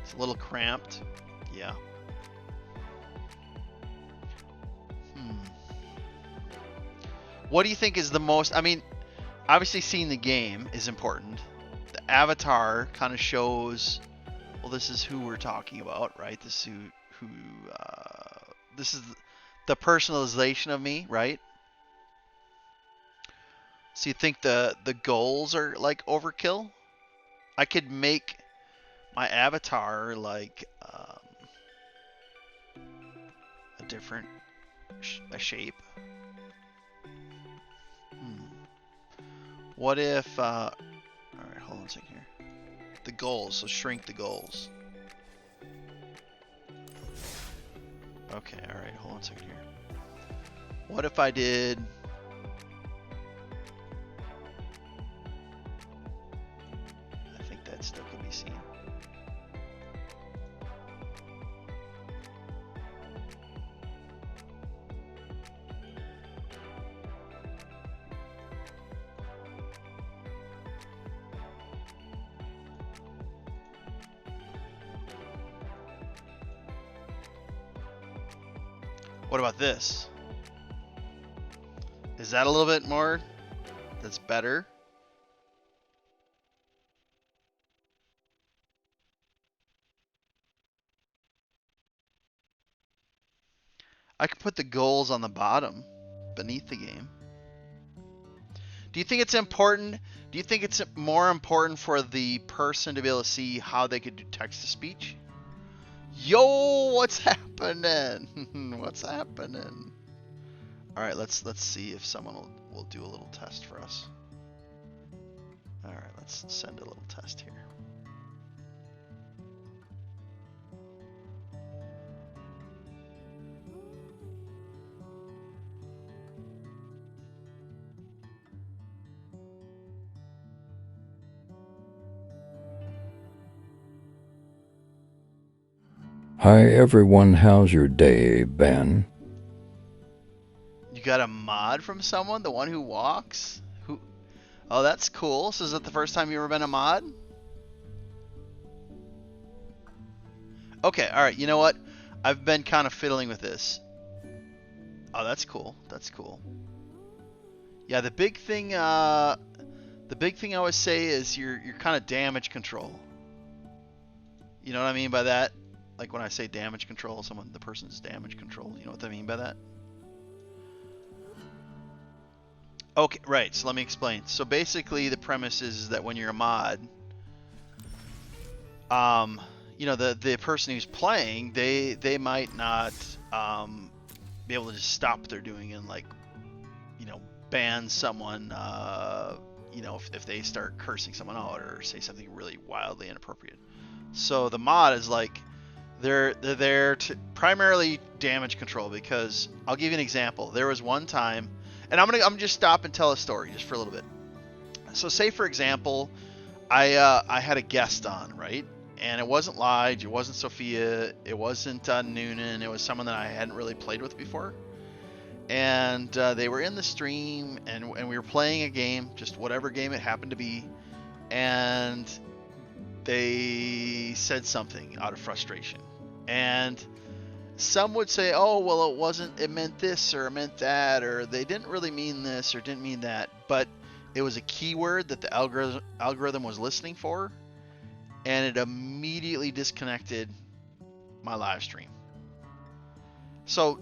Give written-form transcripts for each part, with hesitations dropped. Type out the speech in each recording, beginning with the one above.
It's a little cramped. Yeah. What do you think is the most? I mean, obviously seeing the game is important. The avatar kind of shows, well, this is who we're talking about, right? This is who this is the personalization of me, right? So you think the goals are like overkill? I could make my avatar like a different a shape. What if? All right, hold on a second here. The goals. So shrink the goals. Okay. All right. Hold on a second here. What if I did? I think that still could be seen. What about this? Is that a little bit more? That's better. I could put the goals on the bottom beneath the game. Do you think it's important? Do you think it's more important for the person to be able to see how they could do text to speech? Yo, what's happening? What's happening? All right, let's see if someone will do a little test for us. All right, let's send a little test here. Hi everyone, how's your day, Ben? You got a mod from someone? The one who walks? Who? Oh, that's cool. So is that the first time you've ever been a mod? Okay, all right. You know what? I've been kind of fiddling with this. Oh, that's cool. That's cool. Yeah, the big thing I always say is your kind of damage control. You know what I mean by that? Like when I say damage control, the person's damage control. You know what I mean by that? Okay, right. So let me explain. So basically, the premise is that when you're a mod, you know, the person who's playing, they might not be able to just stop what they're doing and, like, you know, ban someone, you know, if they start cursing someone out or say something really wildly inappropriate. So the mod is like, they're there to primarily damage control, because I'll give you an example. There was one time, and I'm just stop and tell a story just for a little bit. So say for example, I had a guest on, right? And it wasn't Lige, it wasn't Sophia, it wasn't Noonan, it was someone that I hadn't really played with before. And they were in the stream, and we were playing a game, just whatever game it happened to be, and they said something out of frustration. And some would say, oh, well, it meant this or it meant that, or they didn't really mean this or didn't mean that, but it was a keyword that the algorithm was listening for, and it immediately disconnected my live stream. So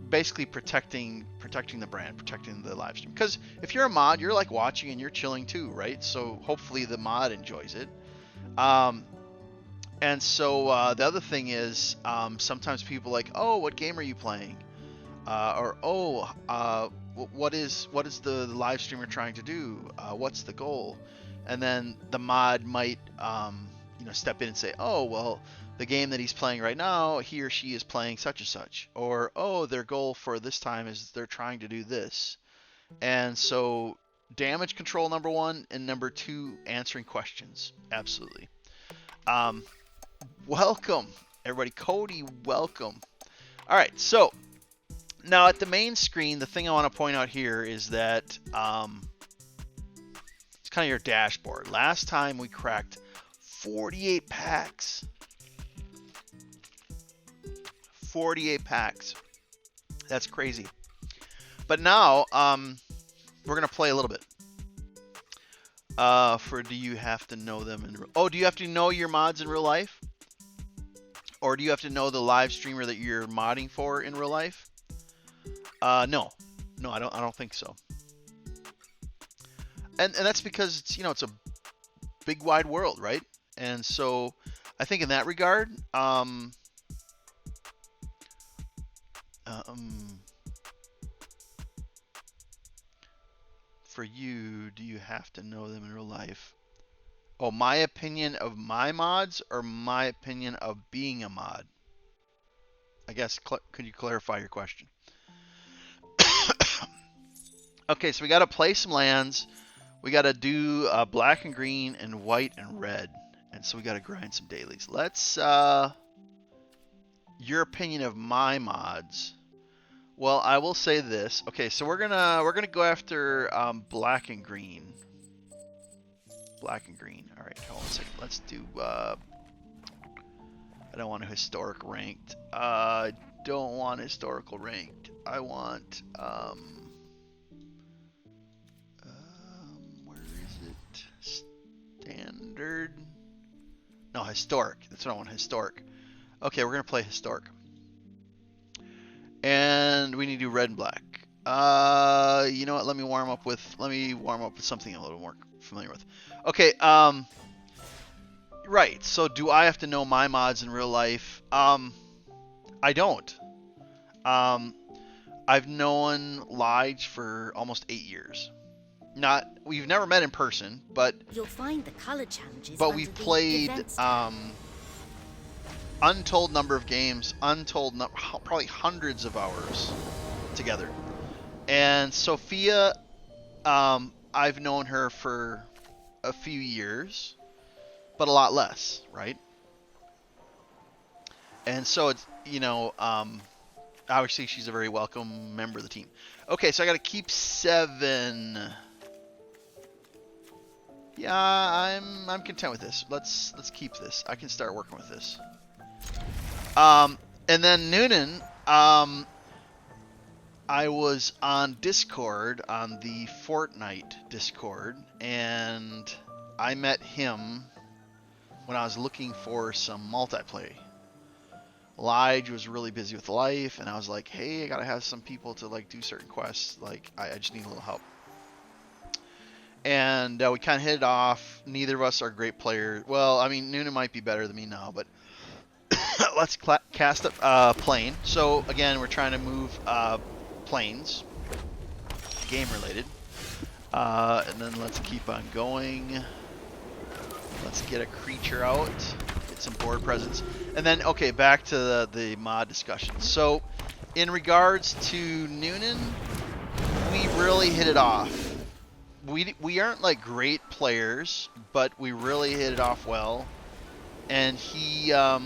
basically protecting the brand, protecting the live stream. Because if you're a mod, you're like watching and you're chilling too, right? So hopefully the mod enjoys it. And so the other thing is, sometimes people like, oh, what game are you playing? Or oh, what is the live streamer trying to do? What's the goal? And then the mod might you know, step in and say, oh, well, the game that he's playing right now, he or she is playing such and such. Or, oh, their goal for this time is they're trying to do this. And so damage control, number one, and number two, answering questions. Absolutely. Welcome, everybody. Cody, welcome. All right, so now at the main screen, the thing I want to point out here is that it's kind of your dashboard. Last time we cracked 48 packs. 48 packs. That's crazy. But now, we're gonna play a little bit. For do you have to know them in? Oh, do you have to know your mods in real life, or do you have to know the live streamer that you're modding for in real life? No, I don't think so. And that's because it's it's a big wide world, right? And so I think in that regard, for you, do you have to know them in real life? Oh, my opinion of my mods or my opinion of being a mod? I guess, could you clarify your question? Okay, so we got to play some lands. We got to do black and green and white and red. And so we got to grind some dailies. Let's, your opinion of my mods. Well, I will say this. Okay, so we're gonna go after black and green. Black and green. All right, hold on a second. Let's do. I don't want a historic ranked. I don't want historical ranked. I want. Where is it? Standard. No, historic. That's what I want. Historic. Okay, we're gonna play historic. And we need to do red and black. You know what? Let me warm up with something I'm a little more familiar with. Okay. Right. So do I have to know my mods in real life? I don't. I've known Lige for almost 8 years. We've never met in person, but you'll find the color challenges. But we've played untold number of games, probably hundreds of hours together. And Sophia, I've known her for a few years, but a lot less, right? And so it's, obviously she's a very welcome member of the team. Okay, so I got to keep 7. Yeah, I'm content with this. Let's keep this. I can start working with this. And then Noonan, I was on Discord, on the Fortnite Discord, and I met him when I was looking for some multiplayer. Lige was really busy with life, and I was like, hey, I gotta have some people to do certain quests. I just need a little help. And we kind of hit it off. Neither of us are great players. Well, I mean, Noonan might be better than me now, but let's cast a plane. So again, we're trying to move planes, game related, and then let's keep on going. Let's get a creature out, get some board presence, and then okay, back to the mod discussion. So in regards to Noonan, we really hit it off. We aren't great players, but we really hit it off well, and he put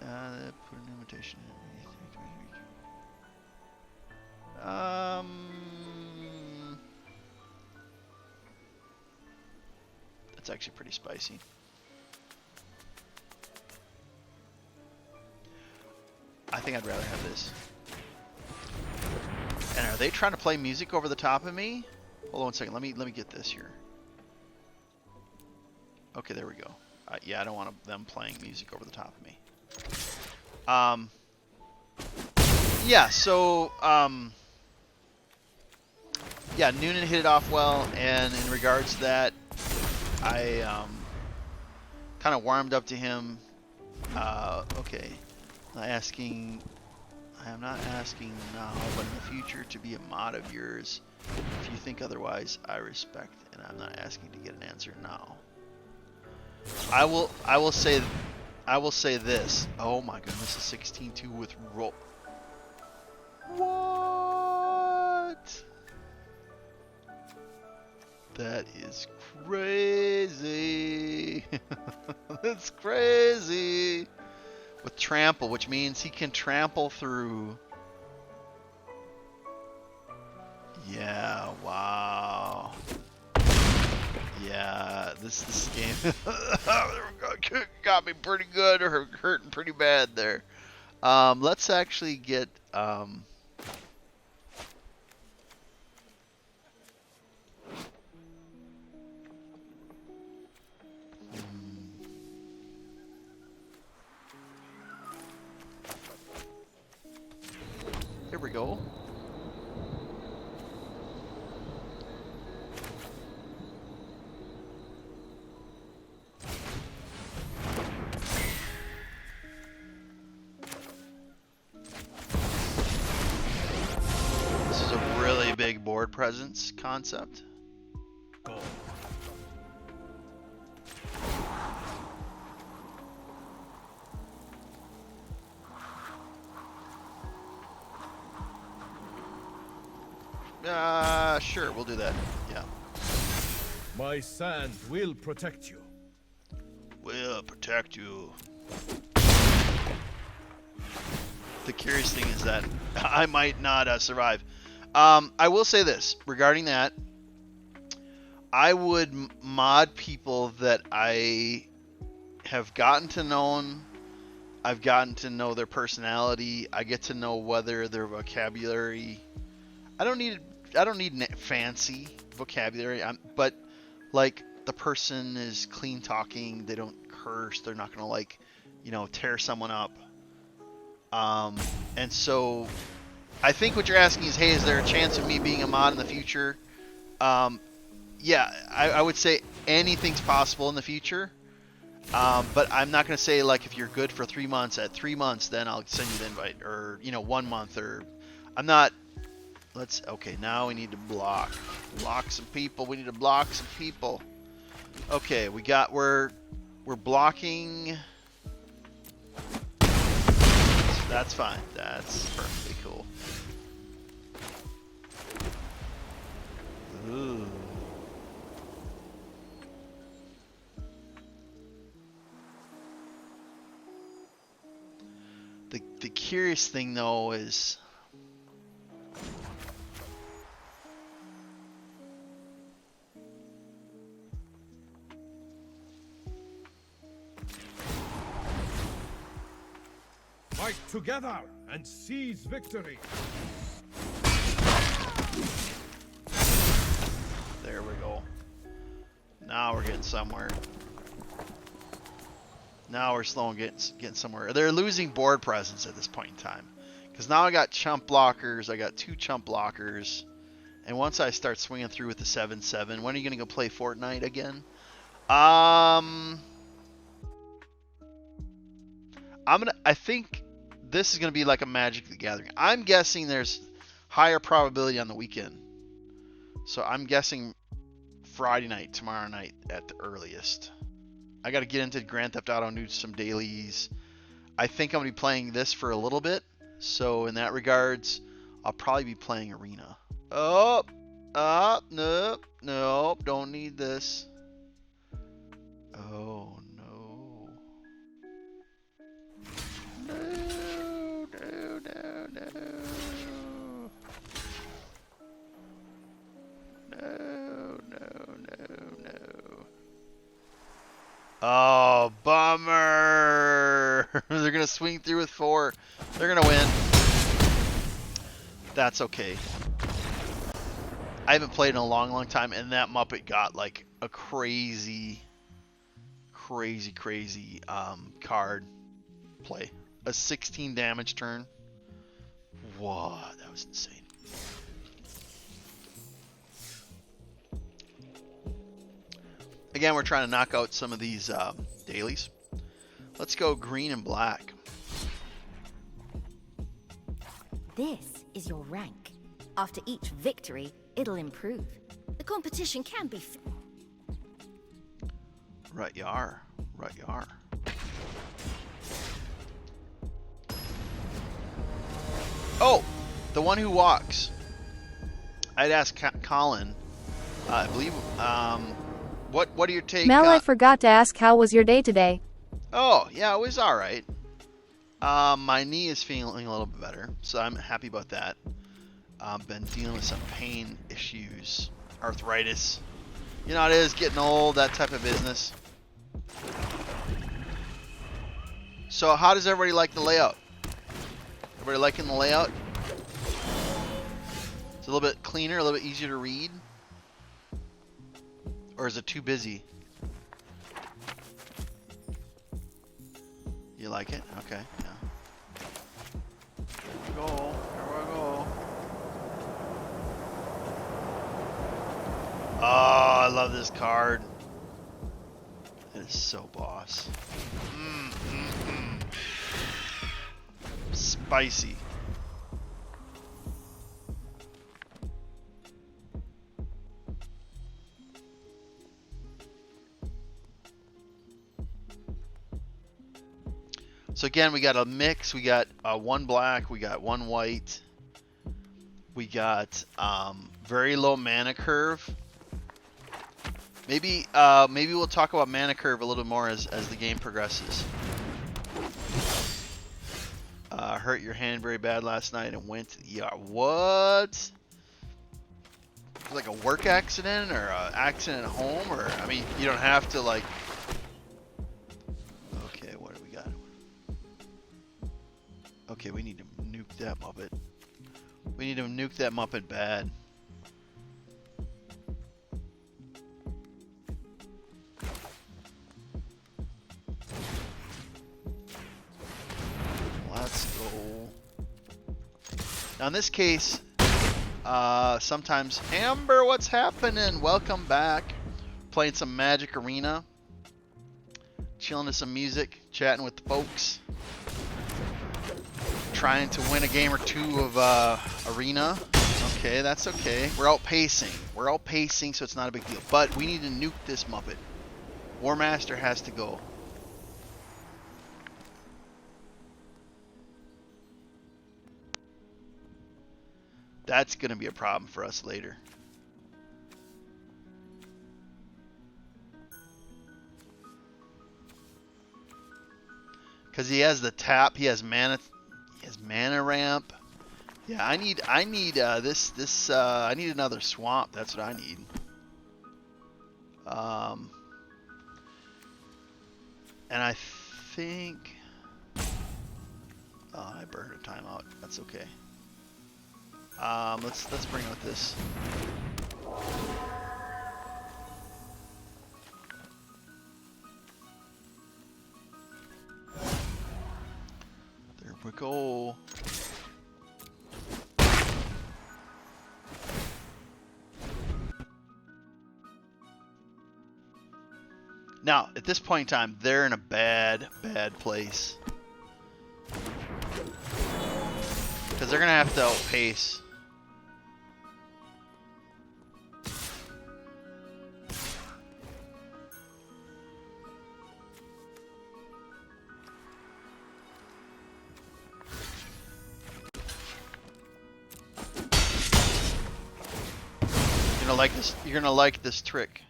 an invitation in. That's actually pretty spicy. I think I'd rather have this. And are they trying to play music over the top of me? Hold on a second. Let me get this here. Okay, there we go. Yeah, I don't want them playing music over the top of me. Yeah, so yeah, Noonan hit it off well, and in regards to that, I kind of warmed up to him. Okay, I am not asking now, but in the future to be a mod of yours. If you think otherwise, I respect, and I'm not asking to get an answer now. I will say this. Oh my goodness, a 16-2 with roll. What? That is crazy. That's crazy. With trample, which means he can trample through. Yeah, wow. Yeah, this game. got me pretty good or hurting pretty bad there. Let's actually get here we go. This is a really big board presence concept. Sure, we'll do that. Yeah. My sand will protect you. Will protect you. The curious thing is that I might not survive. I will say this regarding that. I would mod people that I have gotten to know. I've gotten to know their personality. I get to know whether their vocabulary. I don't need fancy vocabulary, but like the person is clean talking. They don't curse. They're not gonna like, tear someone up. And so I think what you're asking is, hey, is there a chance of me being a mod in the future? Yeah, I would say anything's possible in the future. But I'm not going to say, like, if you're good for 3 months, at 3 months, then I'll send you the invite, or, 1 month, or I'm not. Okay, now we need to block some people. We need to block some people. Okay, we're blocking. That's fine. That's perfectly cool. Ooh. The curious thing though is Fight together and seize victory. there we go. Now we're getting somewhere. Now we're slowing getting somewhere. They're losing board presence at this point in time. Because now I got chump blockers. I got 2 chump blockers. And once I start swinging through with the 7/7, when are you going to go play Fortnite again? I think this is going to be like a Magic the Gathering. I'm guessing there's higher probability on the weekend. So I'm guessing Friday night, tomorrow night at the earliest. I got to get into Grand Theft Auto and do some dailies. I think I'm going to be playing this for a little bit. So in that regards, I'll probably be playing Arena. Nope, don't need this. Oh, no. No. Oh, bummer. They're going to swing through with 4. They're going to win. That's okay. I haven't played in a long time, and that Muppet got like a crazy card play. A 16 damage turn. Whoa, that was insane. Again, we're trying to knock out some of these dailies. Let's go green and black. This is your rank. After each victory, it'll improve. The competition can be... Right you are. Oh, the one who walks. I'd ask Colin. I believe. What are your take? Mel, I forgot to ask, how was your day today? Oh yeah, it was all right. My knee is feeling a little bit better, so I'm happy about that. Been dealing with some pain issues, arthritis. You know how it is, getting old, that type of business. So how does everybody like the layout? Everybody liking the layout? It's a little bit cleaner, a little bit easier to read. Or is it too busy? You like it? Okay, yeah. Here we go. Here we go. Oh, I love this card. It is so boss. Spicy. So again, we got a mix. We got one black. We got one white. We got very low mana curve. Maybe we'll talk about mana curve a little more as the game progresses. Hurt your hand very bad last night and went to the ER. What? Like a work accident or an accident at home, or I mean, you don't have to like. Okay, what do we got? Okay, we need to nuke that Muppet. We need to nuke that Muppet bad. Let's go. Now in this case, sometimes Amber, what's happening? Welcome back. Playing some Magic Arena. Chilling to some music, chatting with the folks. Trying to win a game or two of Arena. Okay, that's okay. We're outpacing. We're outpacing, so it's not a big deal. But we need to nuke this Muppet. War Master has to go. That's going to be a problem for us later. Because he has the tap, he has mana ramp. Yeah, I need I need another swamp. That's what I need. And I think I burned a timeout. That's okay. Let's bring out this. There we go. Now, at this point in time, they're in a bad place. Because they're going to have to outpace. You're gonna like this trick.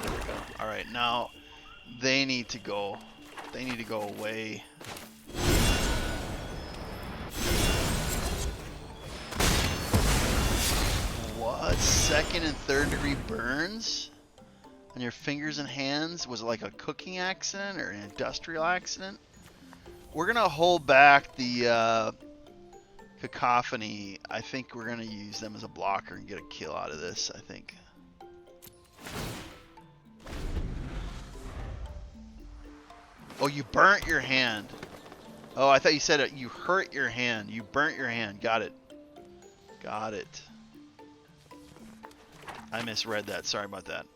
There we go. All right, now they need to go. They need to go away. What? Second and third degree burns on your fingers and hands? Was it like a cooking accident or an industrial accident? We're gonna hold back the Cacophony. I think we're gonna use them as a blocker and get a kill out of this, I think. Oh, you burnt your hand. Oh, I thought you said it. You hurt your hand. You burnt your hand. Got it. Got it. I misread that. Sorry about that.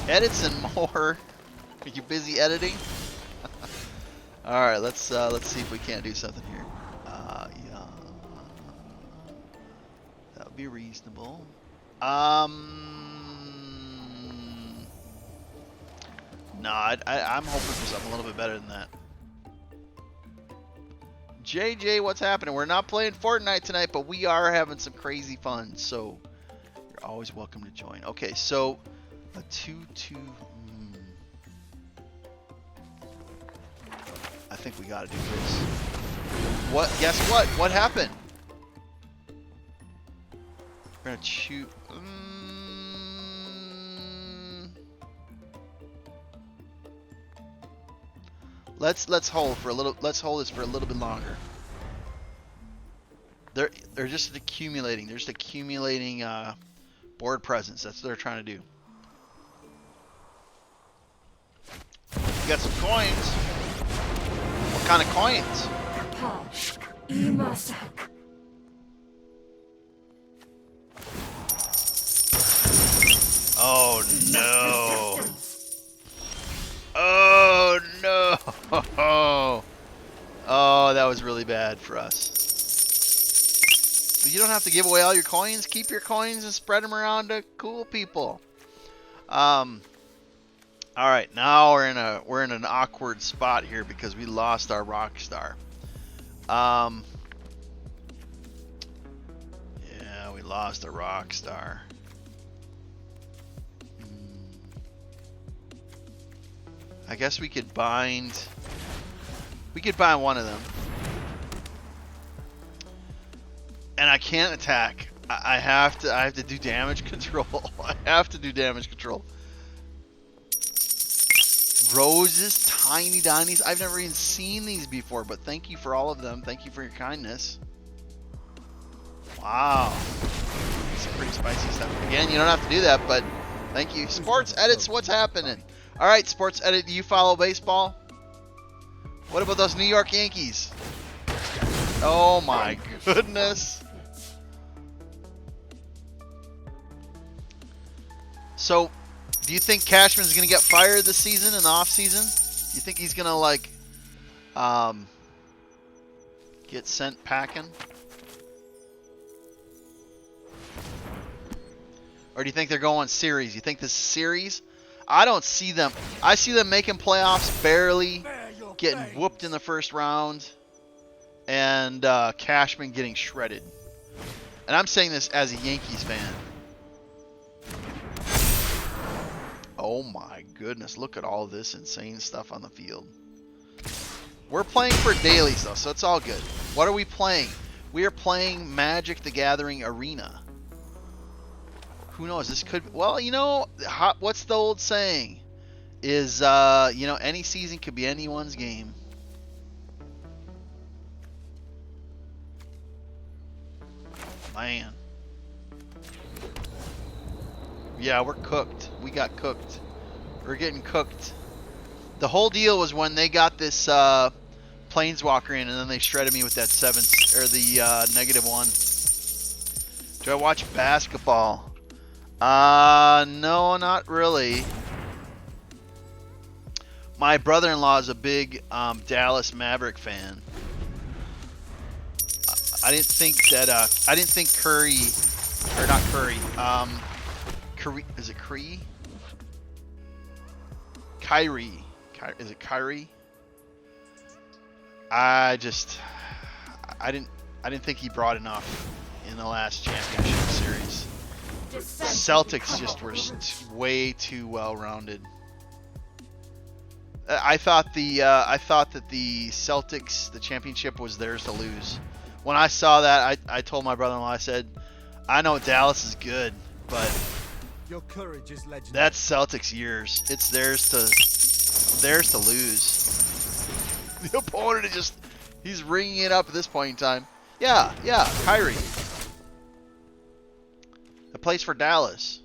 Edits and more. Are you busy editing? All right, let's see if we can't do something here. Yeah, that would be reasonable. No, I'm hoping for something a little bit better than that. JJ, what's happening? We're not playing Fortnite tonight, but we are having some crazy fun, so you're always welcome to join. Okay, so a 2-2. I think we gotta do this. What? Guess what? What happened? We're gonna shoot. Let's hold for a little. Let's hold this for a little bit longer. They're just accumulating. They're just accumulating board presence. That's what they're trying to do. You got some coins. What kind of coins? Oh no. Oh no. Oh, that was really bad for us. But you don't have to give away all your coins. Keep your coins and spread them around to cool people. All right, now we're in an awkward spot here because we lost our rock star. Yeah, we lost a rock star. I guess we could bind one of them. And I can't attack. I have to do damage control. I have to do damage control. Roses, tiny dinies. I've never even seen these before, but thank you for all of them. Thank you for your kindness. Wow. Some pretty spicy stuff. Again, you don't have to do that, but thank you. Sports Edits, what's happening? All right, Sports Edit, do you follow baseball? What about those New York Yankees? Oh my goodness. So, do you think Cashman's going to get fired this season in the off season? Do you think he's going to like get sent packing? Or do you think they're going series? You think this is series? I don't see them. I see them making playoffs, barely getting whooped in the first round, and Cashman getting shredded. And I'm saying this as a Yankees fan. Oh my goodness, look at all this insane stuff on the field. We're playing for dailies though, so it's all good. What are we playing? We are playing Magic the Gathering Arena. Who knows? This could... Well, you know, what's the old saying? Is, you know, any season could be anyone's game. Man. Yeah, we're cooked. We got cooked. We're getting cooked. The whole deal was when they got this Planeswalker in, and then they shredded me with that -1. Do I watch basketball? No, not really. My brother-in-law is a big Dallas Maverick fan. I didn't think that. I didn't think Curry, or not Curry. Curry, is it Curry? Kyrie. Is it Kyrie? I didn't think he brought enough in the last championship series. Celtics just were way too well-rounded. I thought that the Celtics, the championship, was theirs to lose. When I saw that, I told my brother-in-law, I said, I know Dallas is good, but your courage is legendary. That's Celtics years. It's theirs to lose. The opponent is just, he's ringing it up at this point in time. Yeah, Kyrie. It plays for Dallas.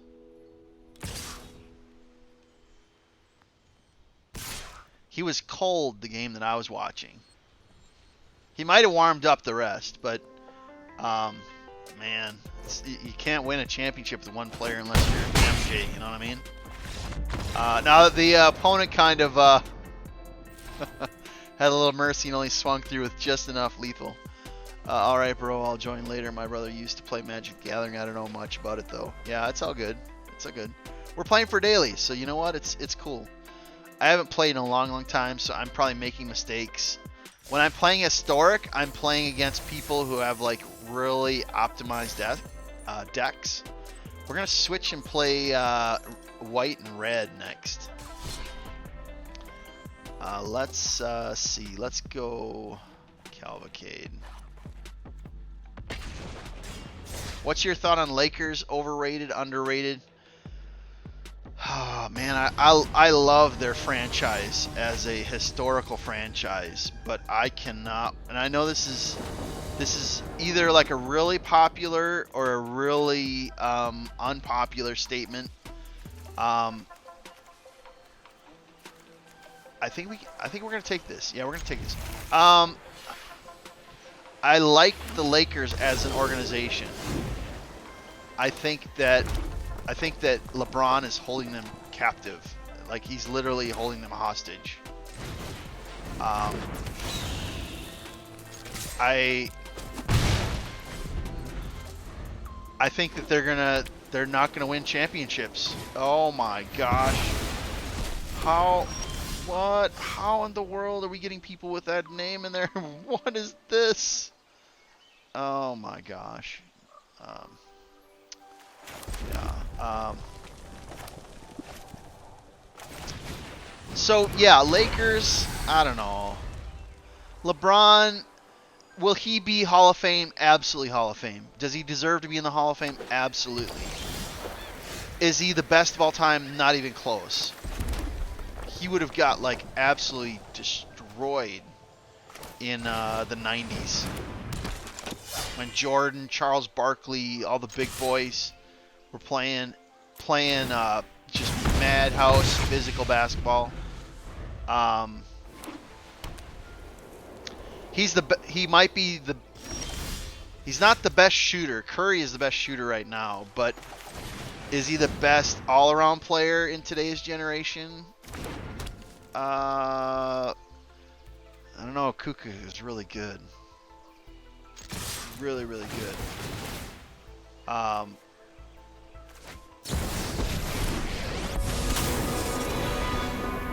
He was cold the game that I was watching. He might have warmed up the rest, but man, you can't win a championship with one player unless you're MTGA, you know what I mean? Now the opponent kind of had a little mercy and only swung through with just enough lethal. Alright, bro, I'll join later. My brother used to play Magic the Gathering. I don't know much about it, though. Yeah, it's all good. It's all good. We're playing for daily, so you know what? It's cool. I haven't played in a long time, so I'm probably making mistakes. When I'm playing Historic, I'm playing against people who have, like, really optimized decks. We're going to switch and play white and red next. Let's see. Let's go Cavalcade. What's your thought on Lakers? Overrated, underrated? Oh man, I love their franchise as a historical franchise, but I cannot. And I know this is either like a really popular or a really unpopular statement. I think we're gonna take this. Yeah, we're gonna take this. I like the Lakers as an organization. I think that LeBron is holding them captive. Like he's literally holding them hostage. I think that they're not gonna win championships. Oh my gosh. How in the world are we getting people with that name in there? What is this? Oh my gosh. So yeah, Lakers, I don't know. LeBron, will he be Hall of Fame? Absolutely Hall of Fame. Does he deserve to be in the Hall of Fame? Absolutely. Is he the best of all time? Not even close. He would have got like absolutely destroyed in the 90s. When Jordan, Charles Barkley, all the big boys were playing just madhouse physical basketball. He's not the best shooter. Curry is the best shooter right now, but is he the best all-around player in today's generation? I don't know. Kukoc is really good. Really, really good.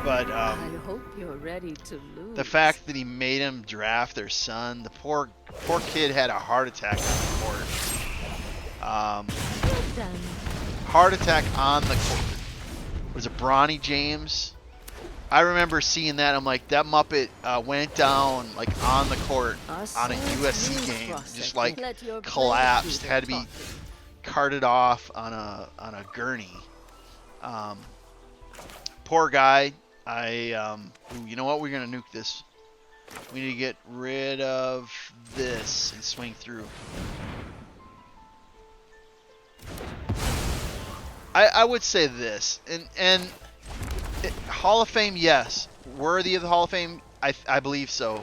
But I hope you're ready to lose. the fact that he made him draft their son, the poor kid had a heart attack on the court. Well done. Heart attack on the court. Was it Bronny James? I remember seeing that. I'm like, that Muppet went down like on the court on a USC game, just like collapsed, had to be carted off on a gurney. Poor guy. Ooh, you know what? We're gonna nuke this. We need to get rid of this and swing through. I would say this, and Hall of Fame, yes. Worthy of the Hall of Fame, I believe so.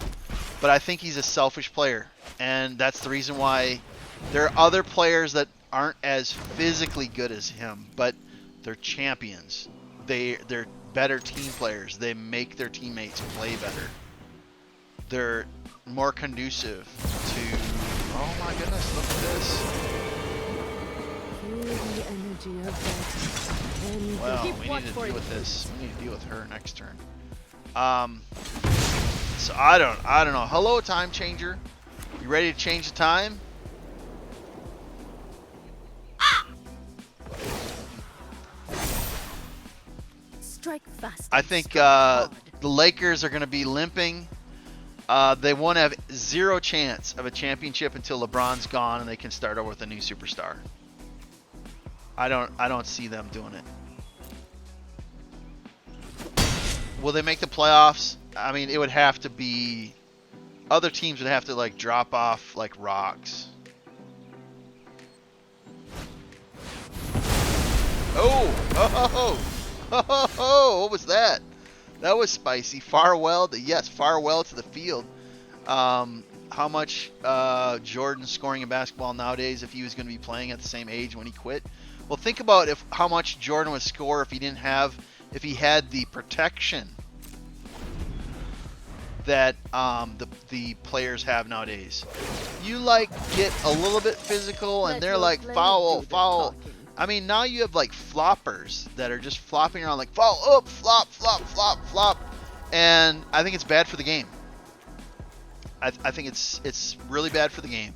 But I think he's a selfish player, and that's the reason why there are other players that aren't as physically good as him, but they're champions. They're better team players. They make their teammates play better. They're more conducive to. Oh my goodness! Look at this. Feel the energy of that. And Well, keep we need watch to for deal it. with this. We need to deal with her next turn. So I don't know. Hello, time changer. You ready to change the time? Strike fast. I and think strike hard. the Lakers are going to be limping. They won't have zero chance of a championship until LeBron's gone and they can start over with a new superstar. I don't see them doing it. Will they make the playoffs? I mean, it would have to be. Other teams would have to like drop off like rocks. Oh, what was that? That was spicy. Farewell to the field. How much Jordan's scoring in basketball nowadays if he was going to be playing at the same age when he quit? Well, think about how much Jordan would score if he had the protection that the players have nowadays. You like get a little bit physical and Let they're your like play foul. do the talking. I mean, now you have like floppers that are just flopping around like foul up, flop, flop, flop, flop, and I think it's bad for the game. I think it's really bad for the game.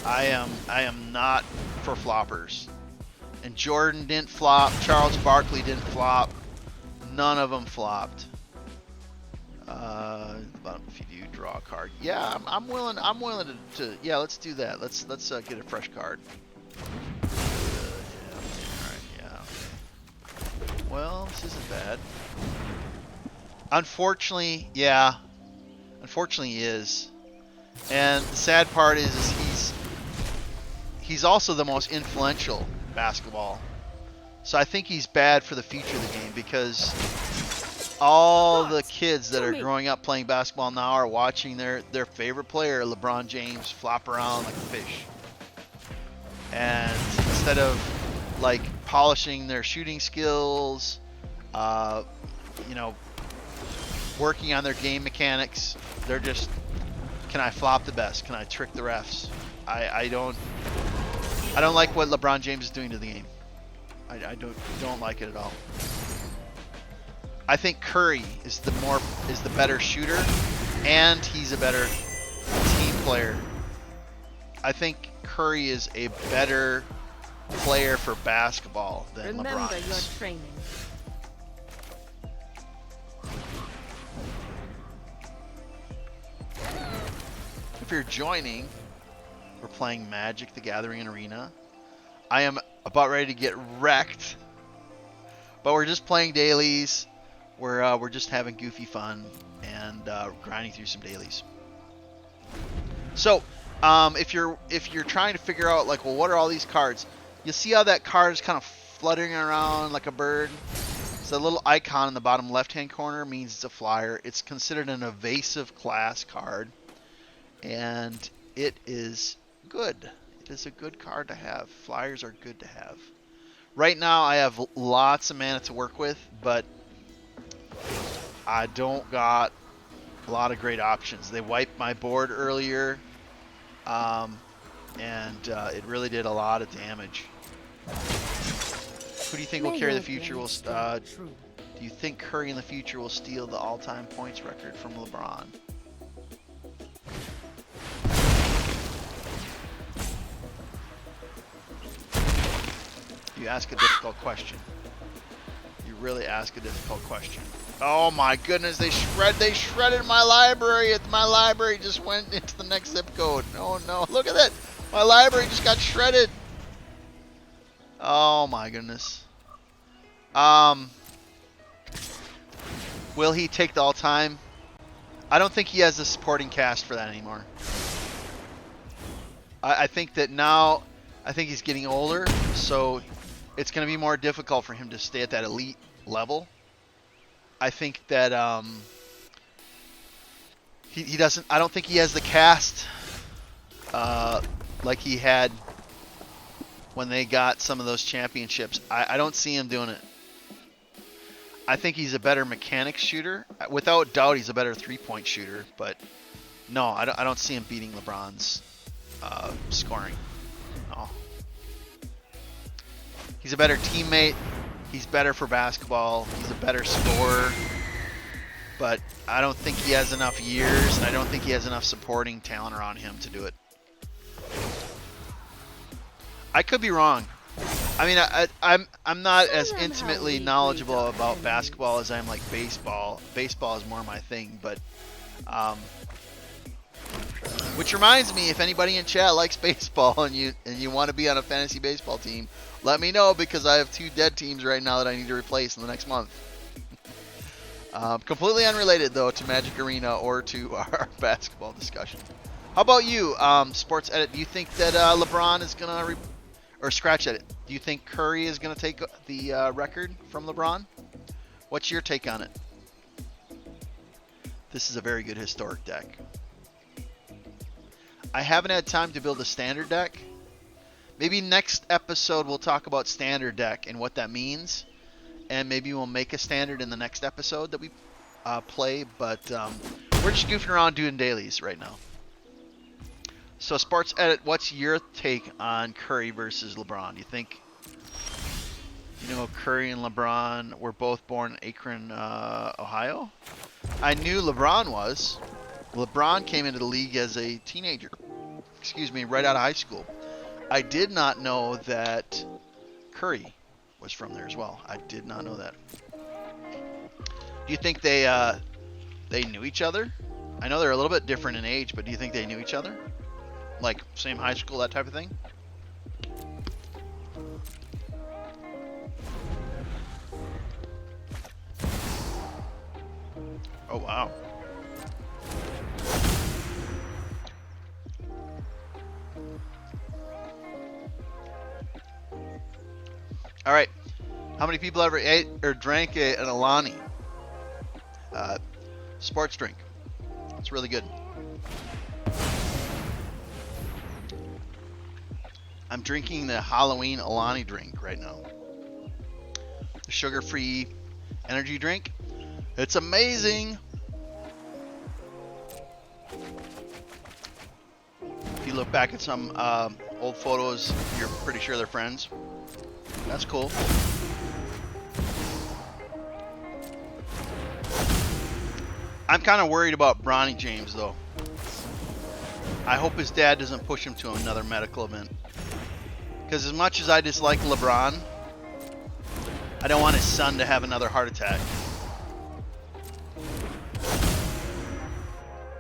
I am not for floppers. And Jordan didn't flop. Charles Barkley didn't flop. None of them flopped. If you do draw a card, yeah, I'm willing to yeah, let's do that. Let's get a fresh card. All right, yeah. well, this isn't bad. Unfortunately, yeah. Unfortunately, he is. And the sad part is he's also the most influential in basketball. So I think he's bad for the future of the game because all the kids that are growing up playing basketball now are watching their favorite player, LeBron James, flop around like a fish. And instead of like polishing their shooting skills, you know, working on their game mechanics, they're just, can I flop the best? Can I trick the refs? I don't like what LeBron James is doing to the game. I don't like it at all. I think Curry is the better shooter, and he's a better team player. I think Curry is a better player for basketball than LeBron Remember is. your training. If you're joining, we're playing Magic: The Gathering Arena. I am about ready to get wrecked, but we're just playing dailies. We're just having goofy fun and grinding through some dailies. So, if you're trying to figure out like, well, what are all these cards? You see how that card is kind of fluttering around like a bird? So the little icon in the bottom left-hand corner means it's a flyer. It's considered an evasive class card, and it is good. It is a good card to have. Flyers are good to have. Right now, I have lots of mana to work with, but I don't got a lot of great options. They wiped my board earlier, and it really did a lot of damage. Who do you think will carry the future? Do you think Curry in the future will steal the all-time points record from LeBron? You ask a difficult question. You really ask a difficult question. Oh my goodness, they shredded my library. My library just went into the next zip code. Oh no, look at that. My library just got shredded. Oh my goodness. Will he take the all-time? I don't think he has the supporting cast for that anymore. I think that now, I think he's getting older, so it's going to be more difficult for him to stay at that elite level. I think that he doesn't. I don't think he has the cast like he had when they got some of those championships. I don't see him doing it. I think he's a better mechanics shooter. Without doubt, he's a better three-point shooter. But no, I don't see him beating LeBron's scoring. No. He's a better teammate. He's better for basketball. He's a better scorer. But I don't think he has enough years, and I don't think he has enough supporting talent around him to do it. I could be wrong. I mean, I'm not as intimately knowledgeable about basketball as I am like baseball. Baseball is more my thing, but which reminds me, if anybody in chat likes baseball and you want to be on a fantasy baseball team, let me know, because I have 2 dead teams right now that I need to replace in the next month. Completely unrelated though to Magic Arena or to our basketball discussion. How about you, Sports Edit? Do you think that LeBron is gonna or scratch Edit? Do you think Curry is gonna take the record from LeBron? What's your take on it? This is a very good historic deck. I haven't had time to build a standard deck. Maybe next episode we'll talk about standard deck and what that means, and maybe we'll make a standard in the next episode that we play. But we're just goofing around doing dailies right now. So Sports Edit, what's your take on Curry versus LeBron? You think, Curry and LeBron were both born in Akron, Ohio? I knew LeBron was. LeBron came into the league as a teenager. Right out of high school. I did not know that Curry was from there as well. I did not know that. Do you think they knew each other? I know they're a little bit different in age, but do you think they knew each other? Like same high school, that type of thing? Oh, wow. All right. How many people ever ate or drank an Alani? Sports drink. It's really good. I'm drinking the Halloween Alani drink right now. The sugar-free energy drink. It's amazing. If you look back at some old photos, you're pretty sure they're friends. That's cool. I'm kind of worried about Bronny James, though. I hope his dad doesn't push him to another medical event. Because as much as I dislike LeBron, I don't want his son to have another heart attack.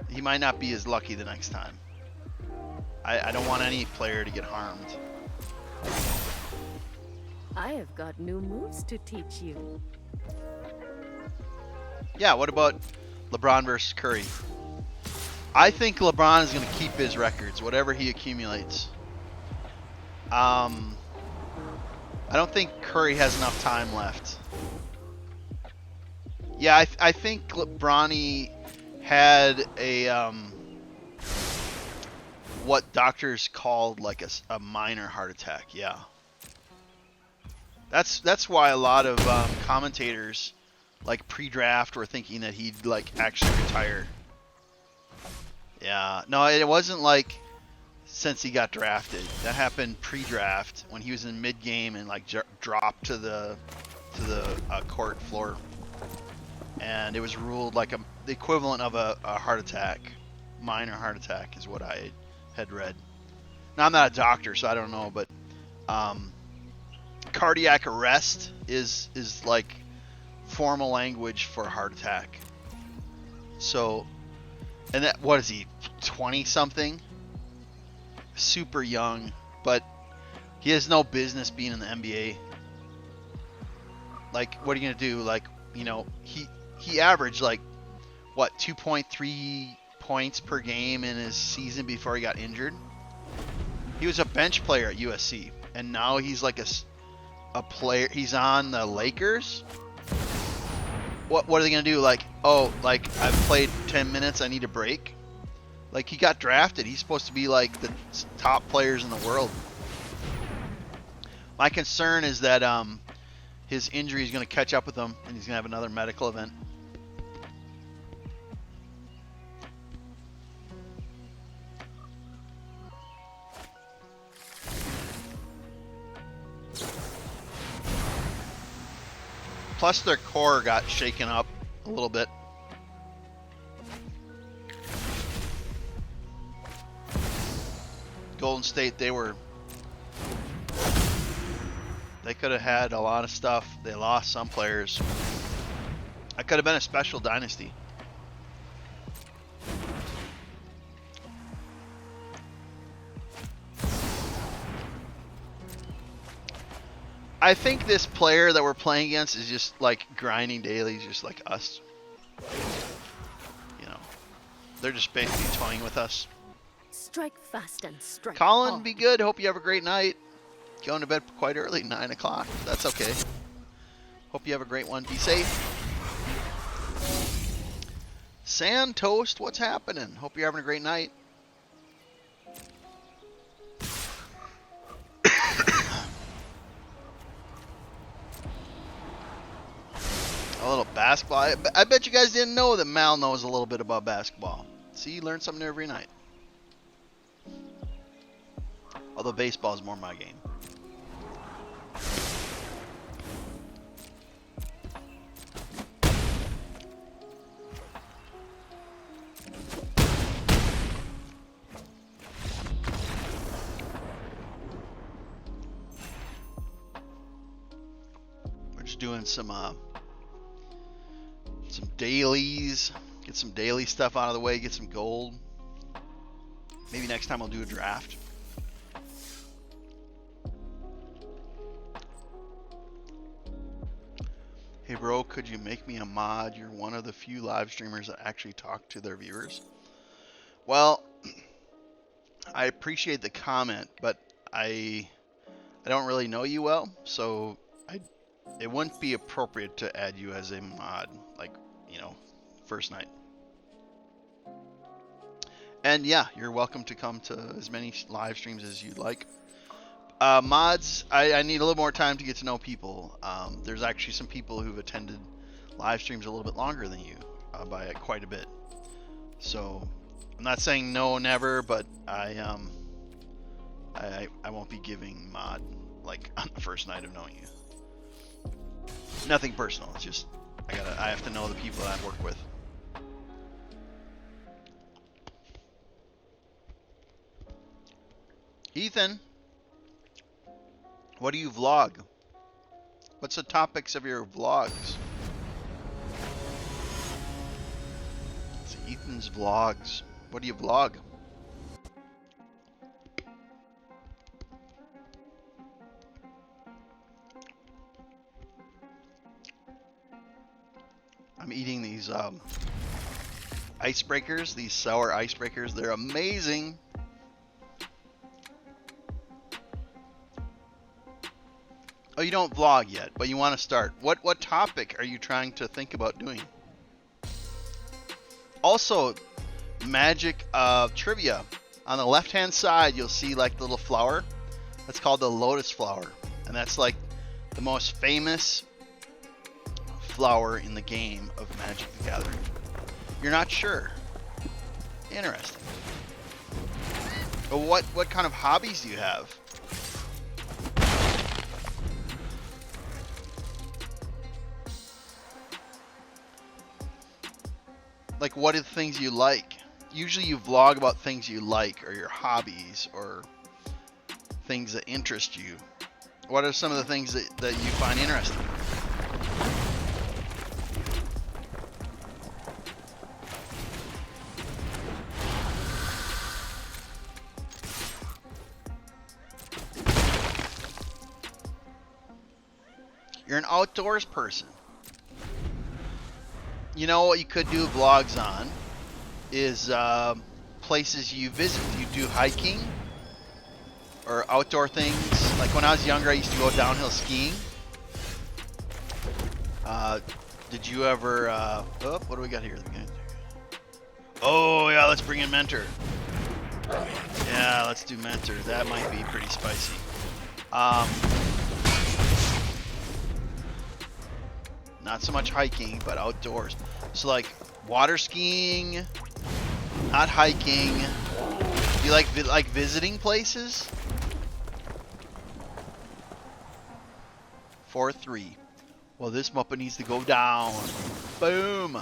He might not be as lucky the next time. I don't want any player to get harmed. I have got new moves to teach you. Yeah, what about LeBron versus Curry? I think LeBron is going to keep his records, whatever he accumulates. I don't think Curry has enough time left. Yeah, I think Bronny had a what doctors called like a minor heart attack. Yeah, that's why a lot of commentators like pre-draft were thinking that he'd like actually retire. Yeah, no, it wasn't like since he got drafted. That happened pre-draft when he was in mid-game and like dropped to the court floor, and it was ruled like the equivalent of a heart attack. Minor heart attack is what I had read. Now I'm not a doctor, so I don't know, but cardiac arrest is like formal language for a heart attack. So, and that, what is he, 20 something? Super young, but he has no business being in the NBA. Like, what are you gonna do? Like, you know, he averaged like what 2.3 points per game in his season before he got injured. He was a bench player at USC, and now he's like a player. He's on the Lakers. What are they gonna do? Like, oh, like I've played 10 minutes, I need a break. Like, he got drafted. He's supposed to be like the top players in the world. My concern is that his injury is going to catch up with him, and he's going to have another medical event. Plus, their core got shaken up a little bit. Golden State, they could have had a lot of stuff. They lost some players. That could have been a special dynasty. I think this player that we're playing against is just like grinding daily, just like us. You know, they're just basically toying with us. Strike fast and strike Colin, hard. be good. Hope you have a great night. Going to bed quite early, 9 o'clock. That's okay. Hope you have a great one. Be safe. Sand Toast, what's happening? Hope you're having a great night. A little basketball. I bet you guys didn't know that Mal knows a little bit about basketball. See, you learn something new every night. Although baseball is more my game. We're just doing some dailies. Get some daily stuff out of the way. Get some gold. Maybe next time I'll do a draft. Hey bro, could you make me a mod? You're one of the few live streamers that actually talk to their viewers. Well, I appreciate the comment, but I don't really know you well, so it wouldn't be appropriate to add you as a mod, like, you know, first night. And yeah, you're welcome to come to as many live streams as you'd like. Mods, I need a little more time to get to know people. There's actually some people who've attended live streams a little bit longer than you, by quite a bit. So I'm not saying no, never, but I won't be giving mod like on the first night of knowing you. Nothing personal. It's just I have to know the people that I work with. Ethan, what do you vlog? What's the topics of your vlogs? It's Ethan's vlogs. What do you vlog? I'm eating these icebreakers, these sour icebreakers. They're amazing. Oh, you don't vlog yet, but you want to start. What topic are you trying to think about doing? Also, magic trivia. On the left-hand side, you'll see like the little flower. That's called the lotus flower, and that's like the most famous flower in the game of Magic the Gathering. You're not sure. Interesting. But what kind of hobbies do you have? Like, what are the things you like? Usually you vlog about things you like, or your hobbies, or things that interest you. What are some of the things that you find interesting? You're an outdoors person. You know what you could do vlogs on is places you visit. You do hiking or outdoor things. Like when I was younger, I used to go downhill skiing. Did you ever? What do we got here? Oh yeah, let's bring in Mentor. Yeah, let's do Mentor. That might be pretty spicy. Not so much hiking, but outdoors. So like water skiing, not hiking. You like visiting places? 4-3. Well, this Muppet needs to go down. Boom.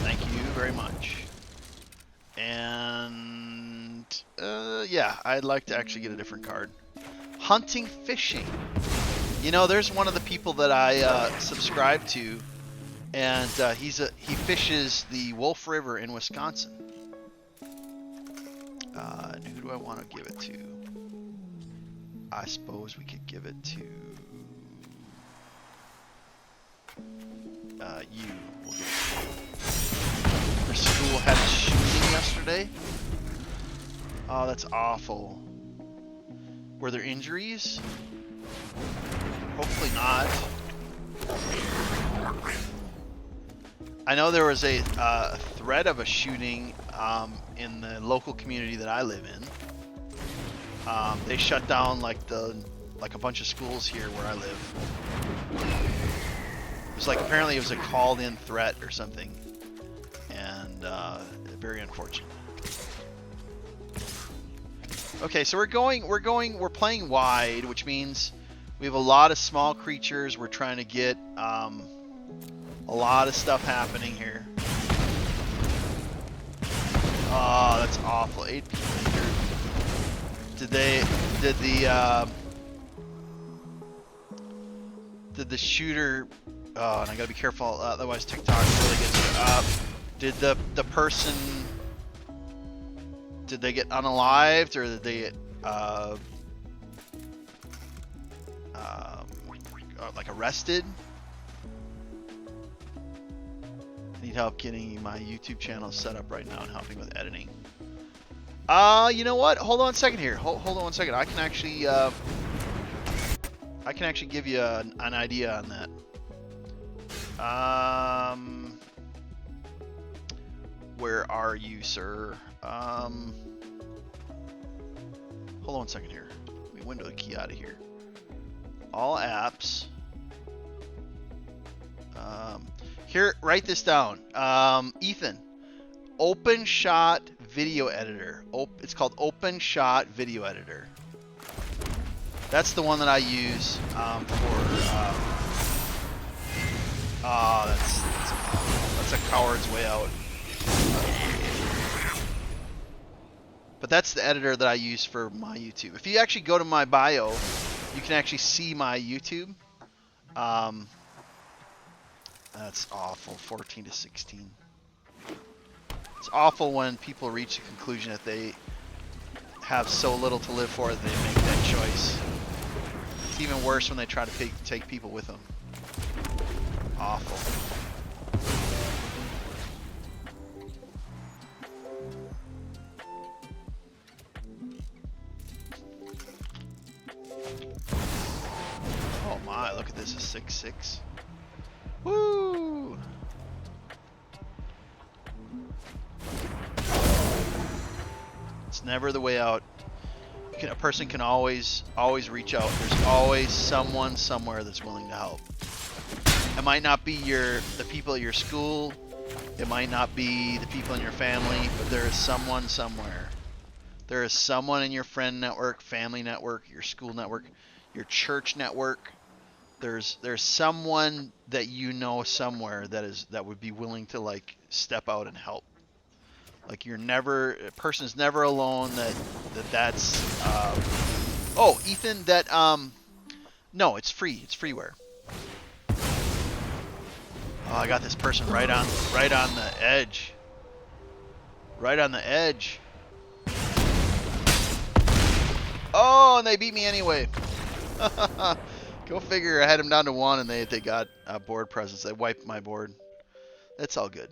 Thank you very much. And yeah, I'd like to actually get a different card. Hunting, fishing. You know, there's one of the people that I subscribe to, and he fishes the Wolf River in Wisconsin. And who do I want to give it to? I suppose we could give it to you. We'll give it to you. Our school had a shooting yesterday. Oh, that's awful. Were there injuries? Hopefully not. I know there was a threat of a shooting in the local community that I live in. They shut down like a bunch of schools here where I live. It was like apparently it was a called-in threat or something, and very unfortunate. Okay, so we're playing wide, which means we have a lot of small creatures. We're trying to get a lot of stuff happening here. Oh, that's awful. 8 people here. Did the shooter? Oh, and I gotta be careful, otherwise TikTok really gets it up. Did the person? Did they get unalived, or did they get? like arrested. I need help getting my YouTube channel set up right now and helping with editing. You know what? Hold on a second here. Hold on one second. I can actually give you an idea on that. Where are you, sir? Hold on one second here. Let me window the key out of here. All apps. Here, write this down. Ethan, OpenShot Video Editor. It's called OpenShot Video Editor. That's the one that I use for. That's a coward's way out. But that's the editor that I use for my YouTube. If you actually go to my bio, you can actually see my YouTube. That's awful. 14 to 16. It's awful when people reach the conclusion that they have so little to live for that they make that choice. It's even worse when they try to take people with them. Awful. Oh my, look at this, a 6-6. Woo! It's never the way out. A person can always reach out. There's always someone somewhere that's willing to help. It might not be the people at your school. It might not be the people in your family, but there is someone somewhere. There is someone in your friend network, family network, your school network, your church network. There's someone that you know somewhere that would be willing to like step out and help. Like a person is never alone. That's oh, Ethan, no, it's free. It's freeware. Oh, I got this person right on the edge. Right on the edge. Oh, and they beat me anyway. Go figure. I had them down to 1, and they got board presence. They wiped my board. That's all good.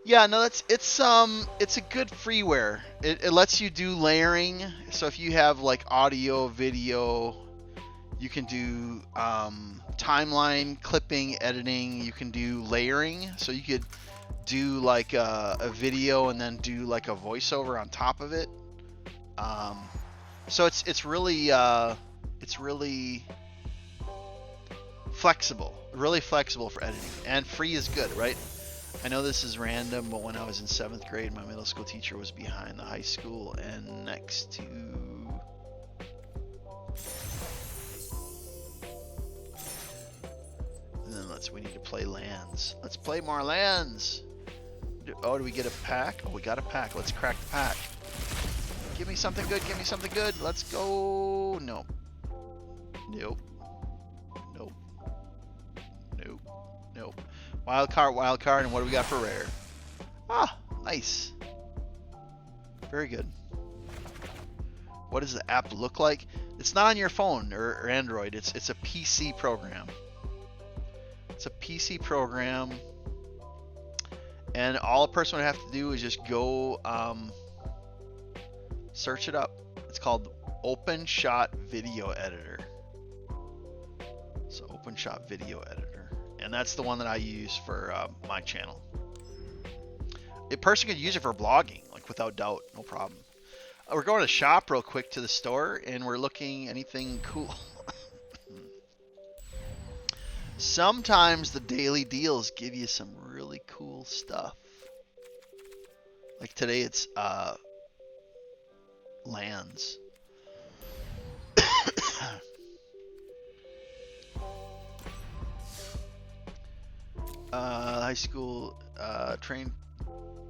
Yeah, no, it's a good freeware. It lets you do layering. So if you have like audio, video, you can do timeline clipping, editing. You can do layering. So you could do like a video and then do like a voiceover on top of it. So it's really flexible, really flexible for editing, and free is good, right? I know this is random, but when I was in 7th grade, my middle school teacher was behind the high school and next to... And then we need to play lands. Let's play more lands. Oh, do we get a pack? Oh, we got a pack. Let's crack the pack. Give me something good. Give me something good. Let's go. Nope. Nope. Nope. Nope. Nope. Wild card, and what do we got for rare? Ah, nice. Very good. What does the app look like? It's not on your phone or Android. It's a PC program. It's a PC program, and all a person would have to do is just go search it up. It's called OpenShot Video Editor. So OpenShot Video Editor. And that's the one that I use for my channel. A person could use it for blogging, like without doubt, no problem. We're going to shop real quick to the store, and we're looking anything cool. Sometimes the daily deals give you some really cool stuff. Like today, it's lands. High school train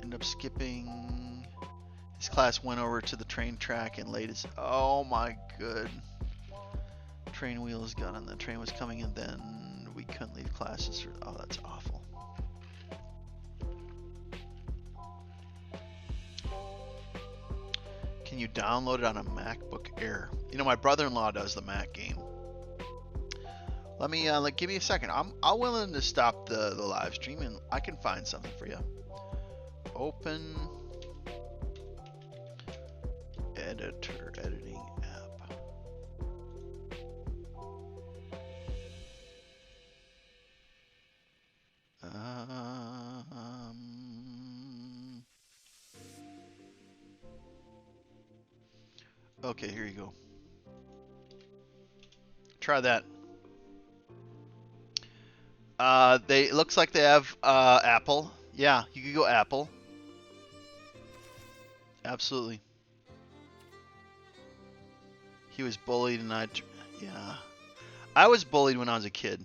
ended up skipping. His class went over to the train track and laid his... Oh my good. Train wheels got on. The train was coming, and then we couldn't leave classes. Oh, that's awful. Can you download it on a MacBook Air? You know, my brother-in-law does the Mac game. Let me like give me a second. I'm willing to stop the live stream and I can find something for you. Open editing app. Okay, here you go. Try that. It looks like they have Apple. Yeah, you could go Apple. Absolutely. He was bullied and yeah. I was bullied when I was a kid.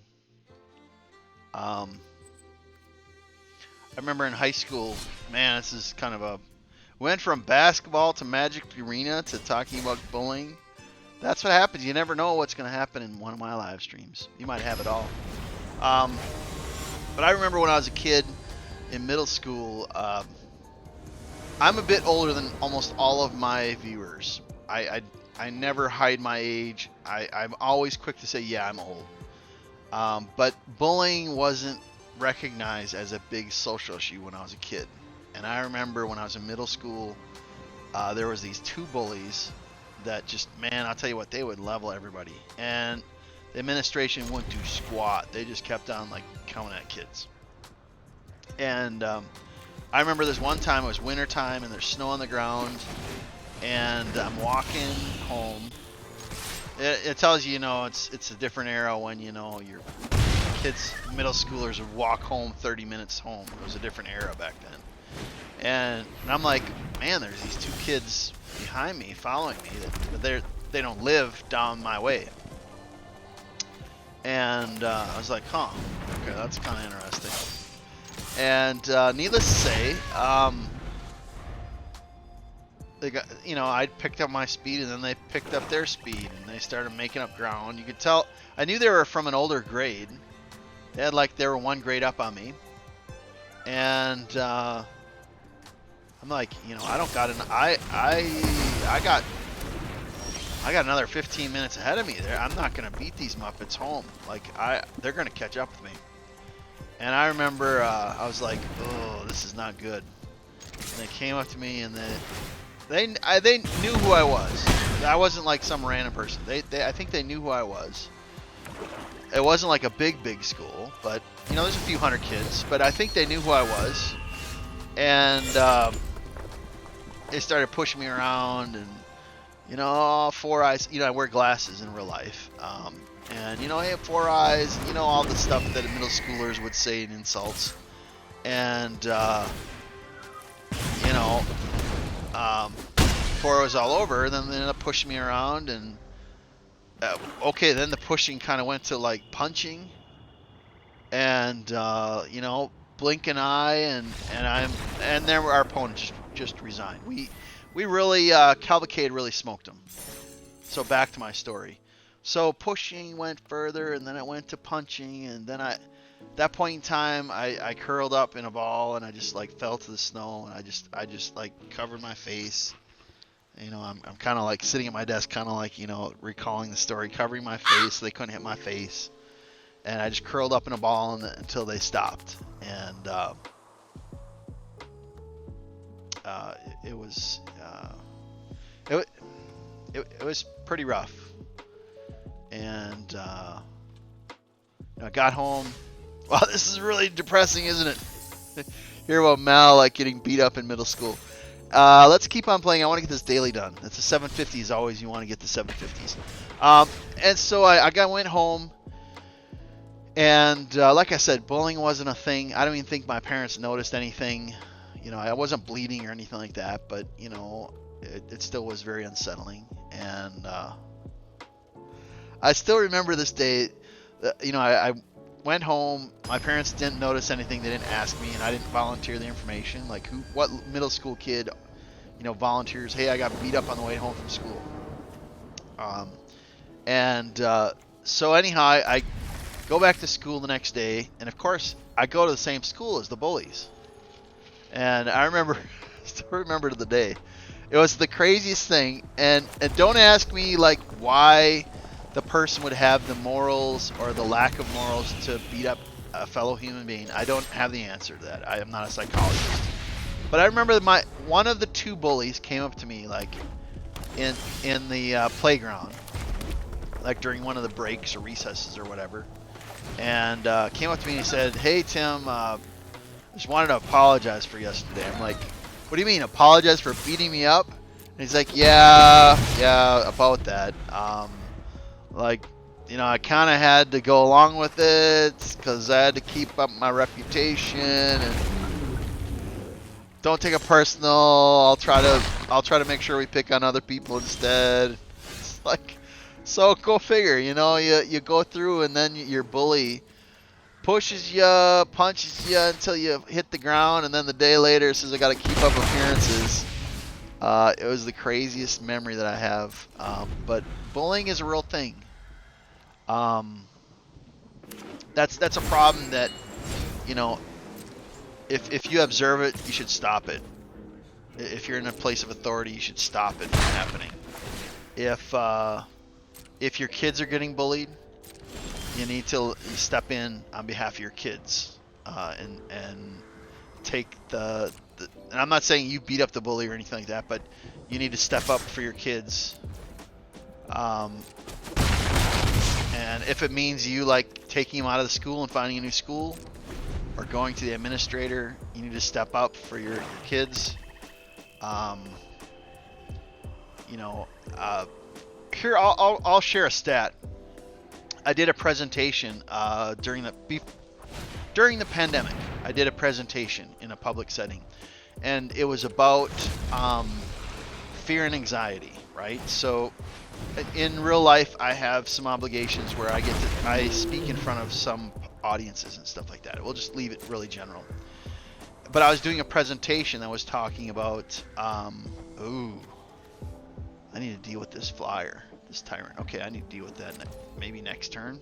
I remember in high school, man, this is kind of a, went from basketball to Magic Arena to talking about bullying. That's what happens. You never know what's going to happen in one of my live streams. You might have it all. But I remember when I was a kid in middle school, I'm a bit older than almost all of my viewers. I never hide my age. I'm always quick to say, yeah, I'm old. But bullying wasn't recognized as a big social issue when I was a kid. And I remember when I was in middle school, there was these two bullies that just, man, I'll tell you what, they would level everybody. And the administration wouldn't do squat. They just kept on like coming at kids. And I remember this one time, it was winter time and there's snow on the ground and I'm walking home. It tells you, you know, it's a different era when, you know, your kids, middle schoolers would walk home 30 minutes home. It was a different era back then. And I'm like, man, there's these two kids behind me following me, but they don't live down my way. And I was like, huh, okay, that's kind of interesting. And needless to say, they got, you know, I picked up my speed and then they picked up their speed and they started making up ground. You could tell, I knew they were from an older grade. They were one grade up on me. And I'm like, you know, I don't got an, I got another 15 minutes ahead of me there. I'm not gonna beat these Muppets home. Like they're gonna catch up with me. And I remember I was like, oh, this is not good. And they came up to me and they knew who I was. I wasn't like some random person. I think they knew who I was. It wasn't like a big school, but you know, there's a few hundred kids. But I think they knew who I was. And they started pushing me around and, you know, four eyes, you know, I wear glasses in real life. And, you know, hey, four eyes, you know, all the stuff that middle schoolers would say in insults. And, you know, before it was all over, then they ended up pushing me around. And, okay, then the pushing kind of went to, like, punching. And, you know, blink an eye, and then our opponent just resigned. We really, Cavalcade really smoked him. So back to my story. So pushing went further, and then it went to punching, and then at that point in time, I curled up in a ball, and I just like fell to the snow, and I just like covered my face. You know, I'm kind of like sitting at my desk, kind of like, you know, recalling the story, covering my face so they couldn't hit my face, and I just curled up in a ball until they stopped, and it was pretty rough. And I got home. Wow, this is really depressing, isn't it? Hear about Mal like getting beat up in middle school. Let's keep on playing. I want to get this daily done. It's a 750s always. You want to get the 750s. And so I went home. And like I said, bullying wasn't a thing. I don't even think my parents noticed anything. You know, I wasn't bleeding or anything like that. But, you know, it still was very unsettling. And I still remember this day. You know, I went home. My parents didn't notice anything. They didn't ask me, and I didn't volunteer the information. Like, what middle school kid, you know, volunteers? Hey, I got beat up on the way home from school. So anyhow, I go back to school the next day, and of course, I go to the same school as the bullies. And I remember, still remember to the day. It was the craziest thing, and don't ask me like why the person would have the morals or the lack of morals to beat up a fellow human being. I don't have the answer to that. I am not a psychologist. But I remember one of the two bullies came up to me like in the playground, like during one of the breaks or recesses or whatever, and came up to me and he said, "Hey Tim, just wanted to apologize for yesterday." I'm like, "What do you mean apologize for beating me up?" And he's like, "Yeah, about that. Like, you know, I kind of had to go along with it because I had to keep up my reputation and." Don't take it personal. I'll try to make sure we pick on other people instead. It's like, so go figure. You know, you go through and then your bully pushes you, punches you until you hit the ground, and then the day later says I got to keep up appearances. It was the craziest memory that I have. But bullying is a real thing. That's a problem that, you know. If you observe it, you should stop it. If you're in a place of authority, you should stop it from happening. If your kids are getting bullied, you need to step in on behalf of your kids and take the. And I'm not saying you beat up the bully or anything like that, but you need to step up for your kids. And if it means you like taking them out of the school and finding a new school, or going to the administrator, you need to step up for your kids. You know, here I'll share a stat. I did a presentation during the pandemic. I did a presentation in a public setting, and it was about fear and anxiety, right? So in real life, I have some obligations where I speak in front of some audiences and stuff like that. We'll just leave it really general. But I was doing a presentation that was talking about, I need to deal with this flyer, this tyrant. Okay, I need to deal with that maybe next turn.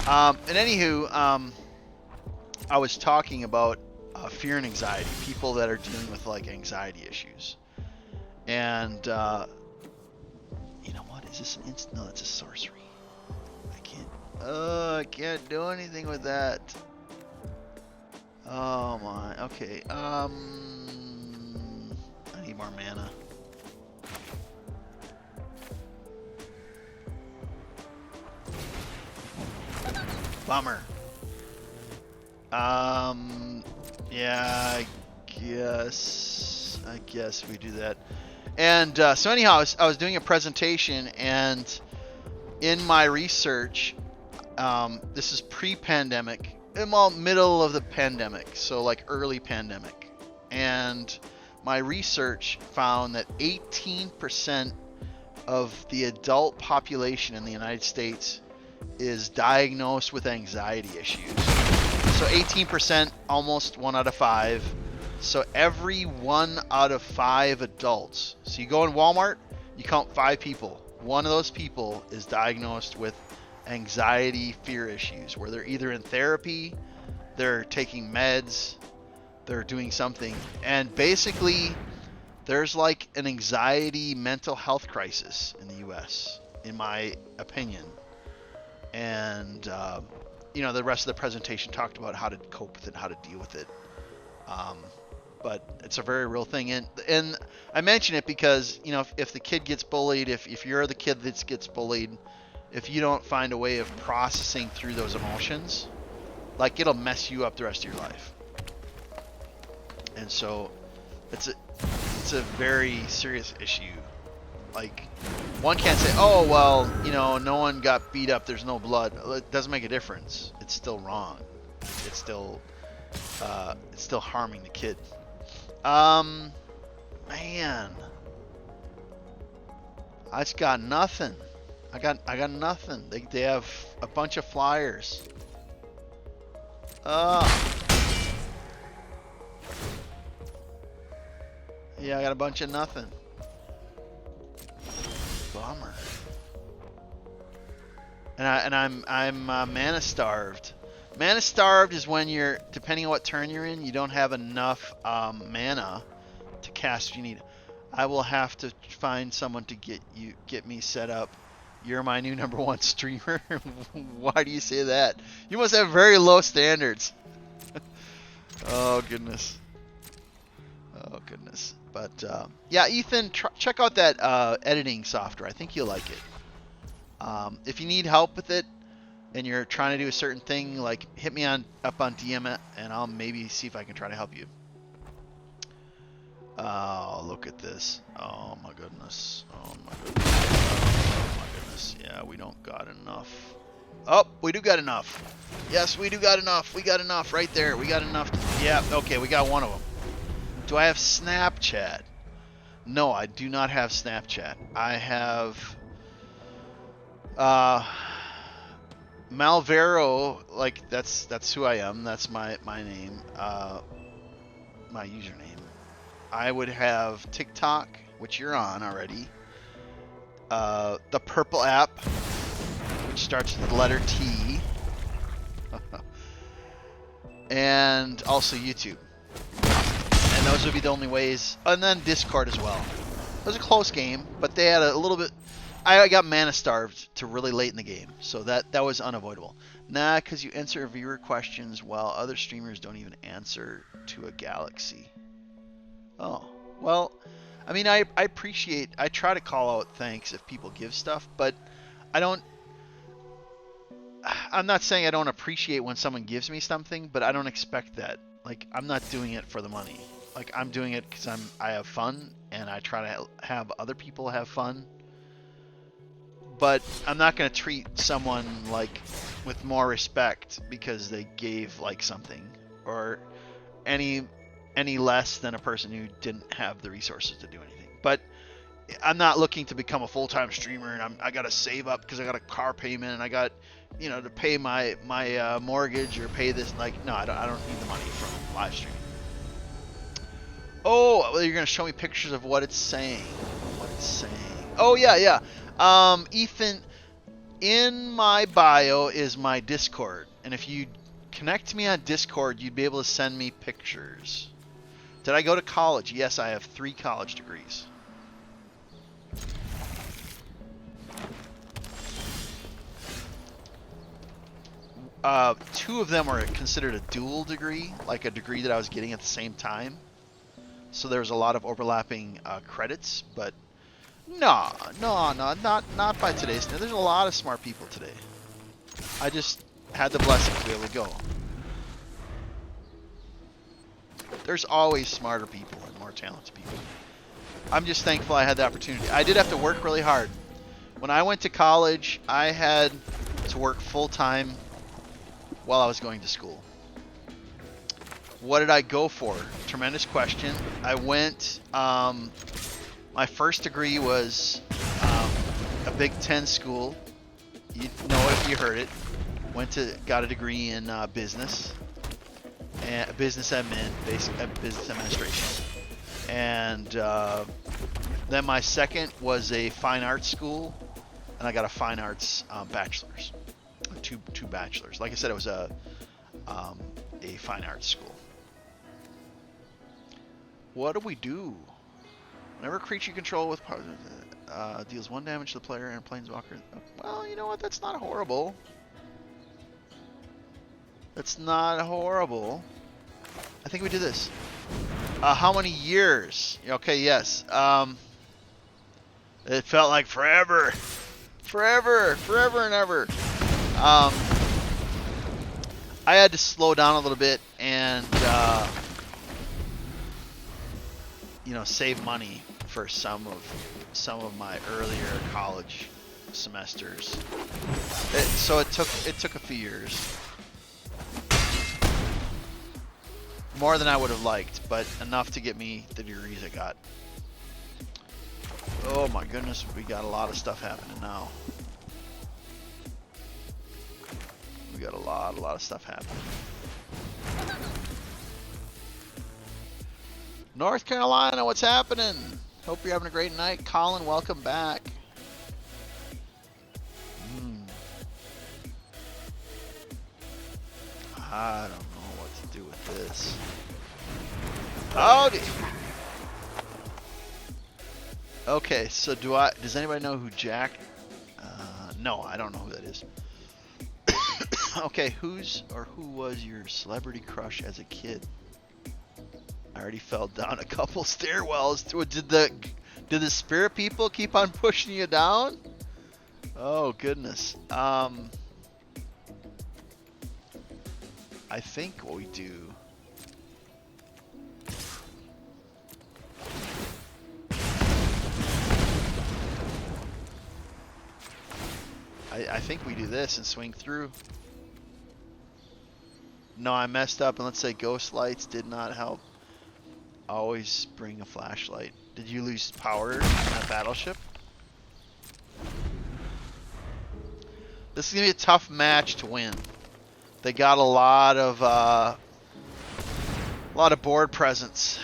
And anywho, I was talking about fear and anxiety, people that are dealing with like anxiety issues. And, you know what, is this an instant? No, that's a sorcery. I can't do anything with that. Oh my. Okay. I need more mana. Bummer. Yeah, I guess we do that. And so anyhow, I was doing a presentation, and in my research, this is pre-pandemic, well, middle of the pandemic, so like early pandemic. And my research found that 18% of the adult population in the United States is diagnosed with anxiety issues. So 18%, almost 1 out of 5. So every 1 out of 5 adults. So you go in Walmart, you count 5 people. One of those people is diagnosed with anxiety, fear issues, where they're either in therapy, they're taking meds, they're doing something, and basically there's like an anxiety mental health crisis in the US, in my opinion. And you know, the rest of the presentation talked about how to cope with it, how to deal with it. But it's a very real thing, and I mention it because, you know, if the kid gets bullied, if you're the kid that gets bullied, if you don't find a way of processing through those emotions, like, it'll mess you up the rest of your life. And so it's a very serious issue. Like, one can't say, oh well, you know, no one got beat up, there's no blood. It doesn't make a difference. It's still wrong. It's still harming the kid. Man, I just got nothing. I got nothing. They have a bunch of flyers. Yeah, I got a bunch of nothing. Bummer. And I'm mana starved. Mana starved is when you're, depending on what turn you're in, you don't have enough mana to cast what you need. I will have to find someone to get me set up You're my new #1 streamer. Why do you say that? You must have very low standards. Oh goodness. Oh goodness. But yeah, Ethan, check out that editing software. I think you'll like it. If you need help with it and you're trying to do a certain thing, like hit me up on DM it, and I'll maybe see if I can try to help you. Oh, look at this. Oh my goodness. Oh my goodness. Oh my goodness. Yeah, we don't got enough. Oh, we do got enough. Yes, we do got enough. We got enough right there. We got enough. Yeah, okay, we got one of them. Do I have Snapchat? No, I do not have Snapchat. I have Malvero, like that's who I am. That's my name, my username. I would have TikTok, which you're on already. The purple app, which starts with the letter T. And also YouTube. And those would be the only ways. And then Discord as well. It was a close game, but they had a little bit... I got mana starved to really late in the game, so that was unavoidable. Nah, because you answer viewer questions while other streamers don't even answer to a galaxy. Oh, well, I mean, I appreciate... I try to call out thanks if people give stuff, but I don't... I'm not saying I don't appreciate when someone gives me something, but I don't expect that. Like, I'm not doing it for the money. Like, I'm doing it because I have fun, and I try to have other people have fun. But I'm not going to treat someone, like, with more respect because they gave, like, something. Or any less than a person who didn't have the resources to do anything. But I'm not looking to become a full-time streamer, and I got to save up because I got a car payment, and I got, you know, to pay my mortgage or pay this. Like, no, I don't need the money from live streaming. Oh, well, you're gonna show me pictures of what it's saying. What it's saying. Oh yeah. Ethan, in my bio is my Discord, and if you connect me on Discord, you'd be able to send me pictures. Did I go to college? Yes, I have 3 college degrees. Two of them were considered a dual degree, like a degree that I was getting at the same time. So there was a lot of overlapping credits, but no, not by today's standard. There's a lot of smart people today. I just had the blessing to be able to go. There's always smarter people and more talented people. I'm just thankful I had the opportunity. I did have to work really hard. When I went to college, I had to work full-time while I was going to school. What did I go for? Tremendous question. I went, my first degree was a Big Ten school. You know it if you heard it. Got a degree in business and business admin, basic business administration. And then my second was a fine arts school, and I got a fine arts bachelor's, two bachelors. Like I said, it was a fine arts school. What do we do? Whenever a creature you control with deals 1 damage to the player and planeswalker. Well, you know what? That's not horrible. That's not horrible. I think we do this. How many years? Okay, yes. It felt like forever. Forever and ever. I had to slow down a little bit and you know, save money for some of my earlier college semesters. So it took a few years. More than I would have liked, but enough to get me the degrees I got. Oh my goodness, we got a lot of stuff happening now. We got a lot of stuff happening. North Carolina, what's happening? Hope you're having a great night. Colin, welcome back. I don't know what to do with this. Howdy! Okay, so does anybody know who Jack No, I don't know who that is. Okay, who was your celebrity crush as a kid? I already fell down a couple stairwells. Did the spirit people keep on pushing you down? Oh goodness. I think what we do. I think we do this and swing through. No, I messed up, and let's say ghost lights did not help. Always bring a flashlight. Did you lose power in that battleship? This is gonna be a tough match to win. They got a lot of board presence,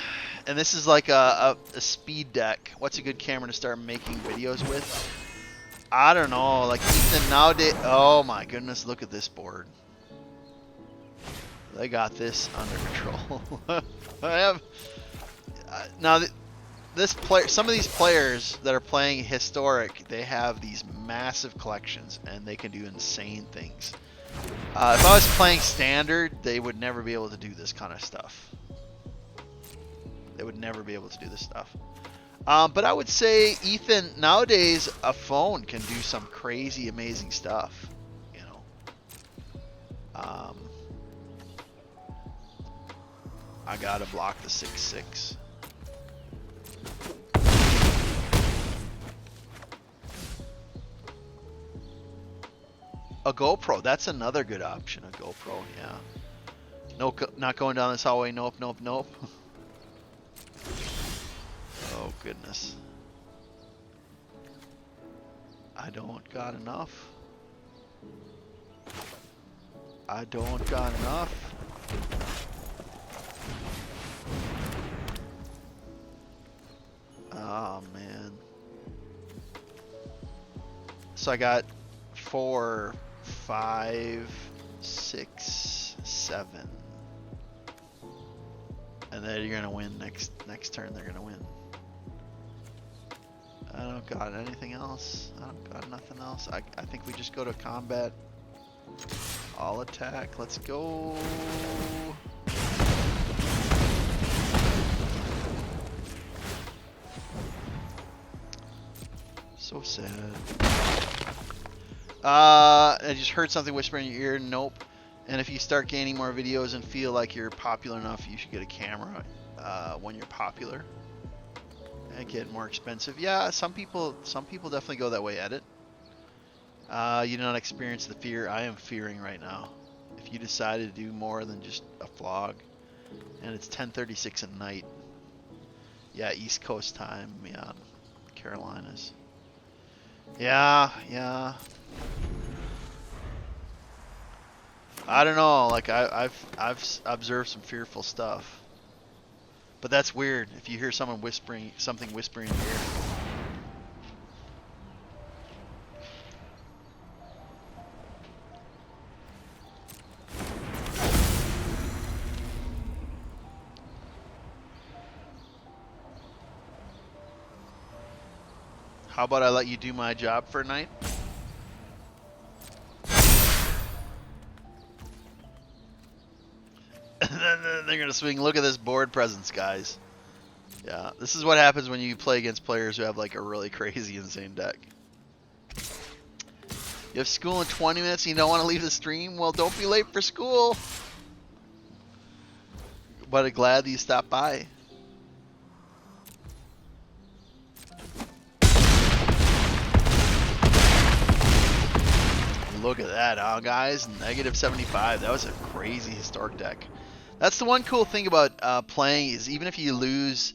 and this is like a speed deck. What's a good camera to start making videos with? I don't know. Like Ethan nowadays. Oh my goodness! Look at this board. They got this under control. I have now. Some of these players that are playing historic, they have these massive collections, and they can do insane things. If I was playing standard, they would never be able to do this kind of stuff. They would never be able to do this stuff. But I would say, Ethan, nowadays a phone can do some crazy, amazing stuff. You know. I gotta block the 6/6. A GoPro, that's another good option. A GoPro, yeah. No, not going down this hallway. Nope, nope, nope. Oh goodness. I don't got enough. I don't got enough. Oh man. So I got 4, 5, 6, 7. And then you're gonna win next turn. They're gonna win. I don't got anything else. I don't got nothing else. I think we just go to combat. All attack. Let's go. So sad. I just heard something whisper in your ear. Nope. And if you start gaining more videos and feel like you're popular enough, you should get a camera when you're popular. And get more expensive. Yeah, some people definitely go that way. Edit. You do not experience the fear I am fearing right now. If you decided to do more than just a vlog, and it's 10:36 at night. Yeah, East Coast time. Yeah, Carolinas. Yeah, yeah. I don't know. Like I've observed some fearful stuff, but that's weird. If you hear someone whispering something in your ear. How about I let you do my job for a night? And then they're going to swing. Look at this board presence, guys. Yeah, this is what happens when you play against players who have like a really crazy, insane deck. You have school in 20 minutes and you don't want to leave the stream? Well, don't be late for school. But I'm glad that you stopped by. Look at that, huh, guys? -75. That was a crazy historic deck. That's the one cool thing about playing is even if you lose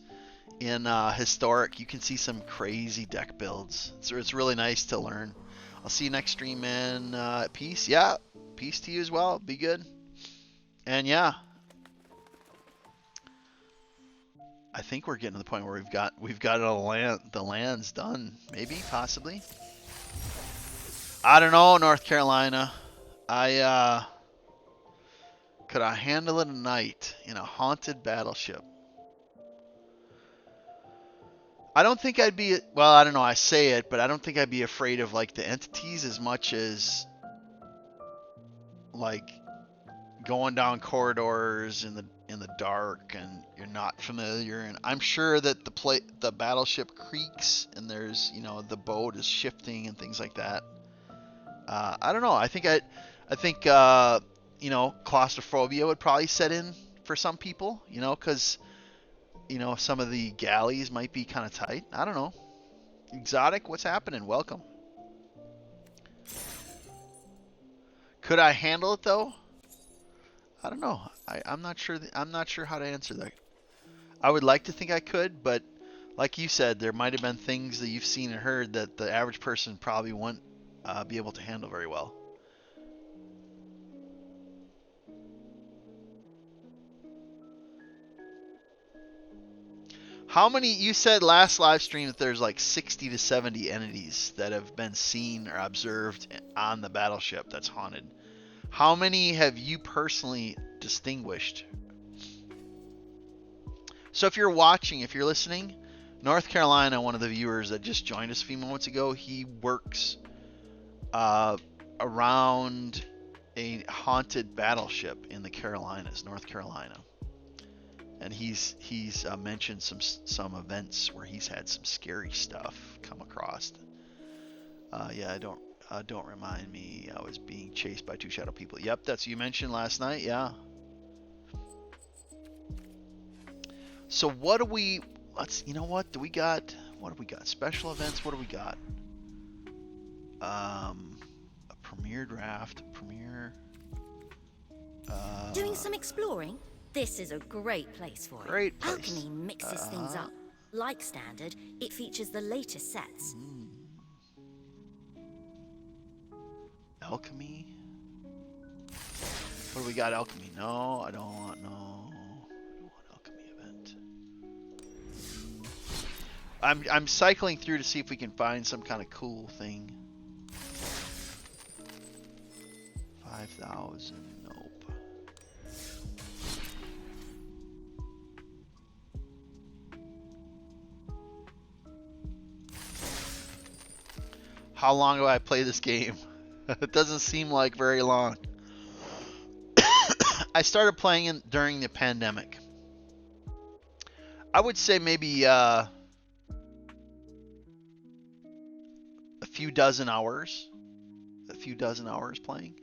in historic, you can see some crazy deck builds. So it's really nice to learn. I'll see you next stream, man. Peace. Yeah, peace to you as well. Be good. And yeah, I think we're getting to the point where we've got the lands done. Maybe, possibly. I don't know, North Carolina. Could I handle it a night in a haunted battleship? I don't think I'd be, well, I don't know, I say it, but I don't think I'd be afraid of like the entities as much as like going down corridors in the dark and you're not familiar, and I'm sure that the battleship creaks and there's, you know, the boat is shifting and things like that. I don't know. I think you know, claustrophobia would probably set in for some people, you know, because, you know, some of the galleys might be kind of tight. I don't know. Exotic, what's happening? Welcome. Could I handle it though? I don't know. I'm not sure. I'm not sure how to answer that. I would like to think I could, but like you said, there might have been things that you've seen and heard that the average person probably wouldn't be able to handle very well. How many, you said last live stream that there's like 60 to 70 entities that have been seen or observed on the battleship that's haunted. How many have you personally distinguished? So if you're watching, if you're listening, North Carolina, one of the viewers that just joined us a few moments ago, he works around a haunted battleship in the Carolinas, North Carolina. And he's mentioned some events where he's had some scary stuff come across. Yeah, don't remind me. I was being chased by two shadow people. Yep, that's you mentioned last night. Yeah. So what do we? You know what? What do we got? Special events. What do we got? A premiere draft. Premiere. Doing some exploring? This is a great place for it. Great place. Alchemy mixes things up. Like standard, it features the latest sets. Alchemy. What do we got? Alchemy? No, I don't want. No, I don't want alchemy event. I'm cycling through to see if we can find some kind of cool thing. 5,000. Nope. How long do I play this game? It doesn't seem like very long. I started playing it during the pandemic. I would say maybe a few dozen hours. A few dozen hours playing.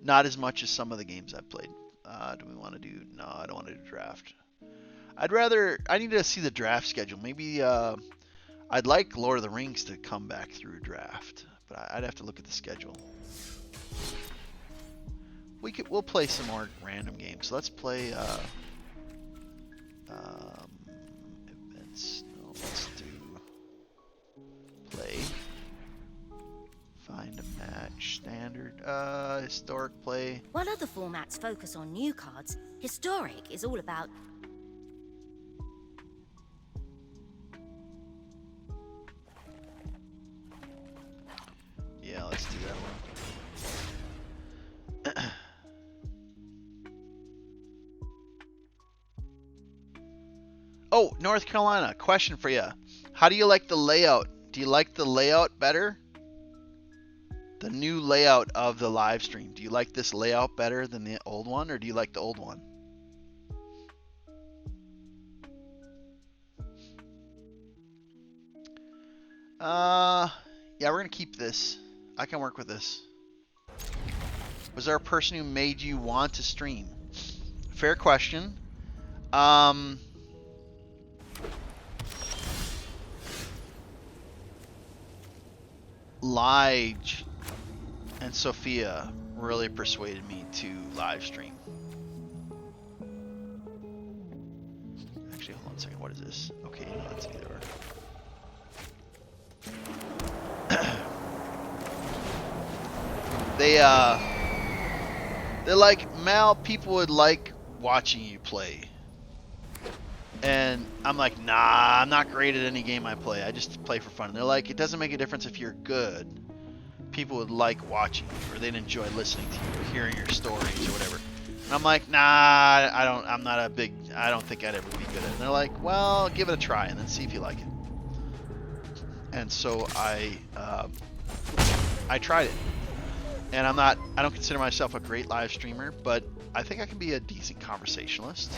Not as much as some of the games I've played. Do we want to do? No, I don't want to do draft. I need to see the draft schedule. Maybe I'd like Lord of the Rings to come back through a draft, but I'd have to look at the schedule. We'll play some more random games. Let's play events. No, let's do play. Find a match. Standard. Historic play. While other formats focus on new cards, historic is all about Yeah, let's do that one. Oh, North Carolina, question for you. How do you like the layout? Do you like the layout better? The new layout of the live stream. Do you like this layout better than the old one, or do you like the old one? Yeah, we're gonna keep this. I can work with this. Was there a person who made you want to stream? Fair question. Lige and Sophia really persuaded me to live stream. Actually, hold on a second. What is this? Okay, no, that's either. They're like, Mal, people would like watching you play. And I'm like, nah, I'm not great at any game I play. I just play for fun. And they're like, it doesn't make a difference if you're good. People would like watching you, or they'd enjoy listening to you, or hearing your stories, or whatever. And I'm like, nah, I don't think I'd ever be good at it. And they're like, well, give it a try and then see if you like it. And so I tried it. And I don't consider myself a great live streamer, but I think I can be a decent conversationalist.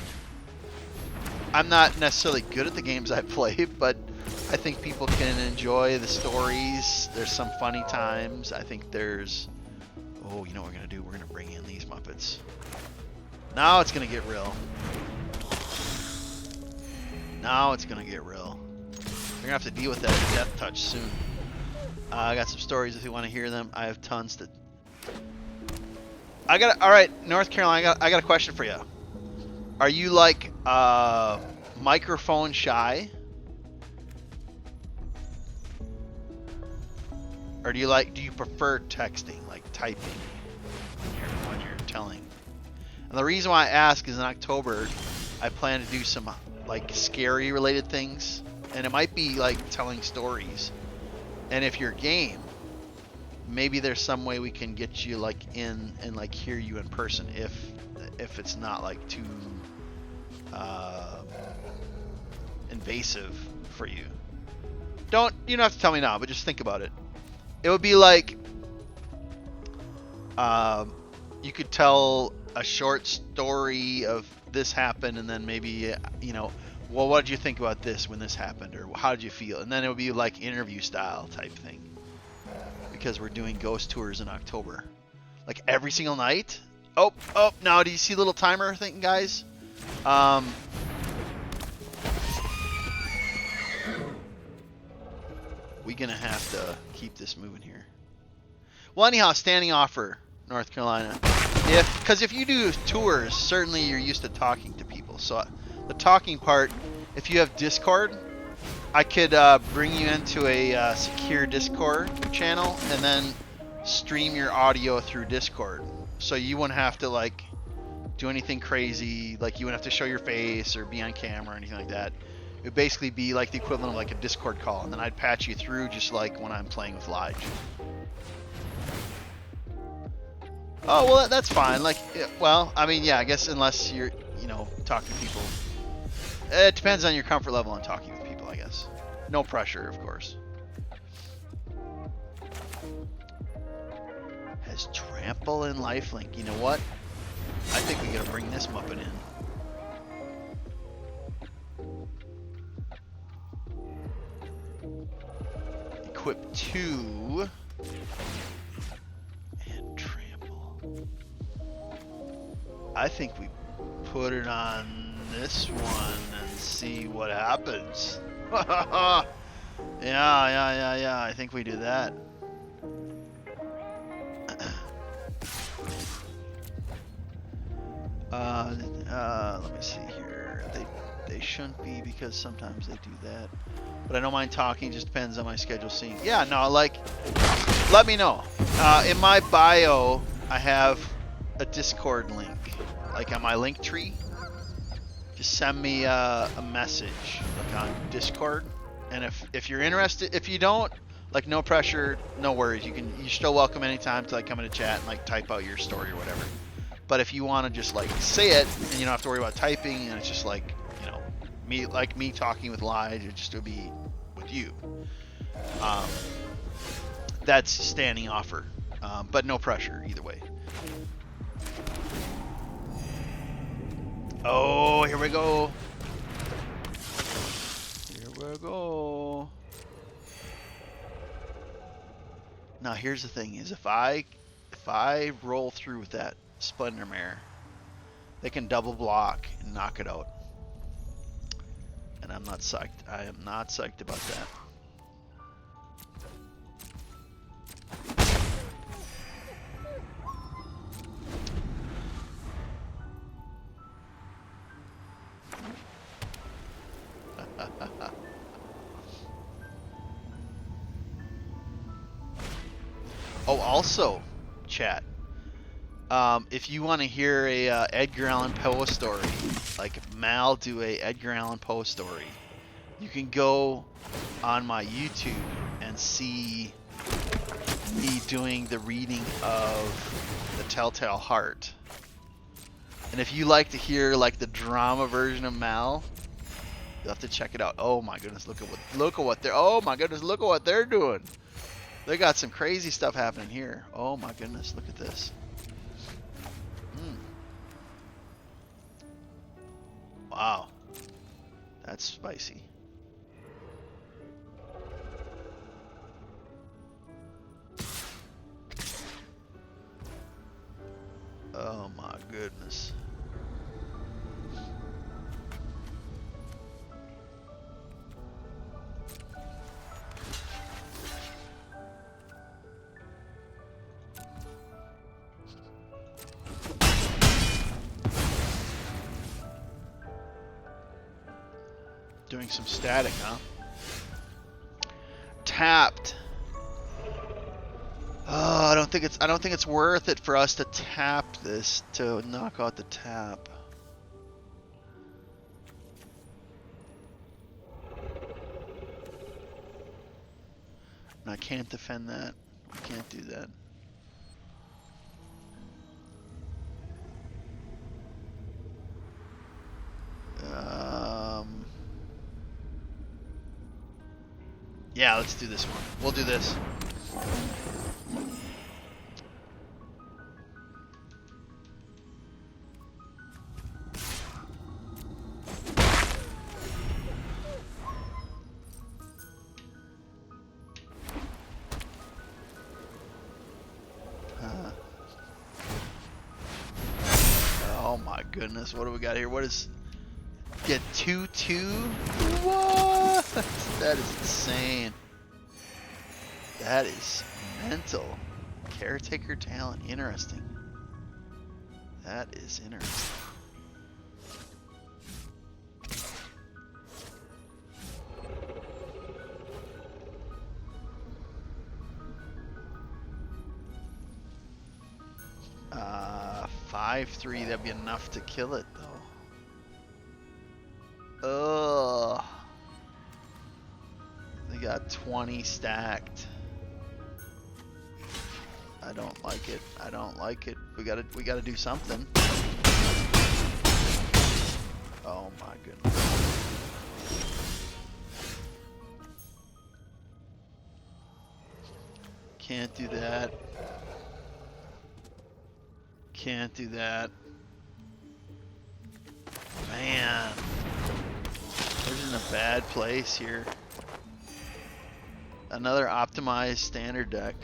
I'm not necessarily good at the games I play, but I think people can enjoy the stories. There's some funny times. I think there's... Oh, you know what we're going to do? We're going to bring in these Muppets. Now it's going to get real. Now it's going to get real. We're going to have to deal with that death touch soon. I got some stories if you want to hear them. I have tons to... Alright, North Carolina, I got a question for you. Are you like microphone shy? Or do you prefer texting, like typing when you're telling? And the reason why I ask is in October I plan to do some like scary related things, and it might be like telling stories. And if you're game, maybe there's some way we can get you like in and like hear you in person if it's not like too invasive for you. You don't have to tell me now, but just think about it. It would be like you could tell a short story of this happened, and then maybe well, what did you think about this when this happened, or how did you feel? And then it would be like interview style type thing. Because we're doing ghost tours in October. Like every single night. Oh, now do you see the little timer thing, guys? We're gonna have to keep this moving here. Well, anyhow, standing offer, North Carolina. Because if you do tours, certainly you're used to talking to people. So the talking part, if you have Discord, I could bring you into a secure Discord channel and then stream your audio through Discord. So you wouldn't have to like do anything crazy, like you wouldn't have to show your face or be on camera or anything like that. It would basically be like the equivalent of like a Discord call, and then I'd patch you through just like when I'm playing with Lige. Oh, well, that's fine. Like, well, I mean, yeah, I guess unless you're, talking to people. It depends on your comfort level on talking with people, I guess. No pressure, of course. Has Trample and Lifelink. You know what? I think we gotta bring this Muppet in. Equip 2. And Trample. I think we put it on this one and see what happens. Yeah. I think we do that. Let me see here. They shouldn't be, because sometimes they do that. But I don't mind talking. Just depends on my schedule. Seeing. Yeah, no, like, let me know. In my bio, I have a Discord link, like on my link tree. Just send me a message like on Discord, and if you're interested, if you don't, like, no pressure, no worries. You're still welcome anytime to like come in a chat and like type out your story or whatever. But if you want to just like say it and you don't have to worry about typing, and it's just like, me talking with Lige, it just would be with you. That's standing offer, but no pressure either way. Oh, here we go. Here we go. Now here's the thing: is if I roll through with that Splendor Mare, they can double block and knock it out. And I'm not psyched. I am not psyched about that. Oh, also, chat. If you want to hear a Edgar Allan Poe story, like Mal do a Edgar Allan Poe story, you can go on my YouTube and see me doing the reading of The Telltale Heart. And if you like to hear like the drama version of Mal, you'll have to check it out. Oh my goodness, look at what they're oh my goodness, look at what they're doing. They got some crazy stuff happening here. Oh my goodness, look at this. Wow. That's spicy. Oh my goodness. Doing some static, huh? Tapped. Oh, I don't think it's worth it for us to tap this to knock out the tap. And I can't defend that. I can't do that. Yeah, let's do this one. We'll do this. Oh my goodness, what do we got here? What is... Get 2/2? What? That is insane. That is mental. Caretaker talent, interesting. That is interesting. Uh, 5/3, that'd be enough to kill it though. Ugh. They got 20 stacked. I don't like it. I don't like it. We gotta do something. Oh my goodness. Can't do that. Can't do that. Man. We're in a bad place here. Another optimized standard deck.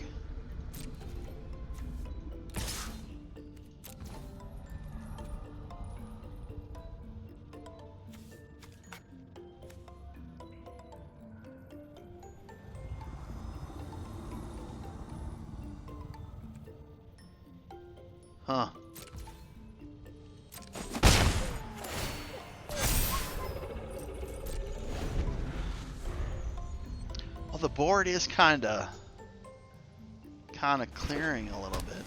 Huh. Well, the board is kinda clearing a little bit.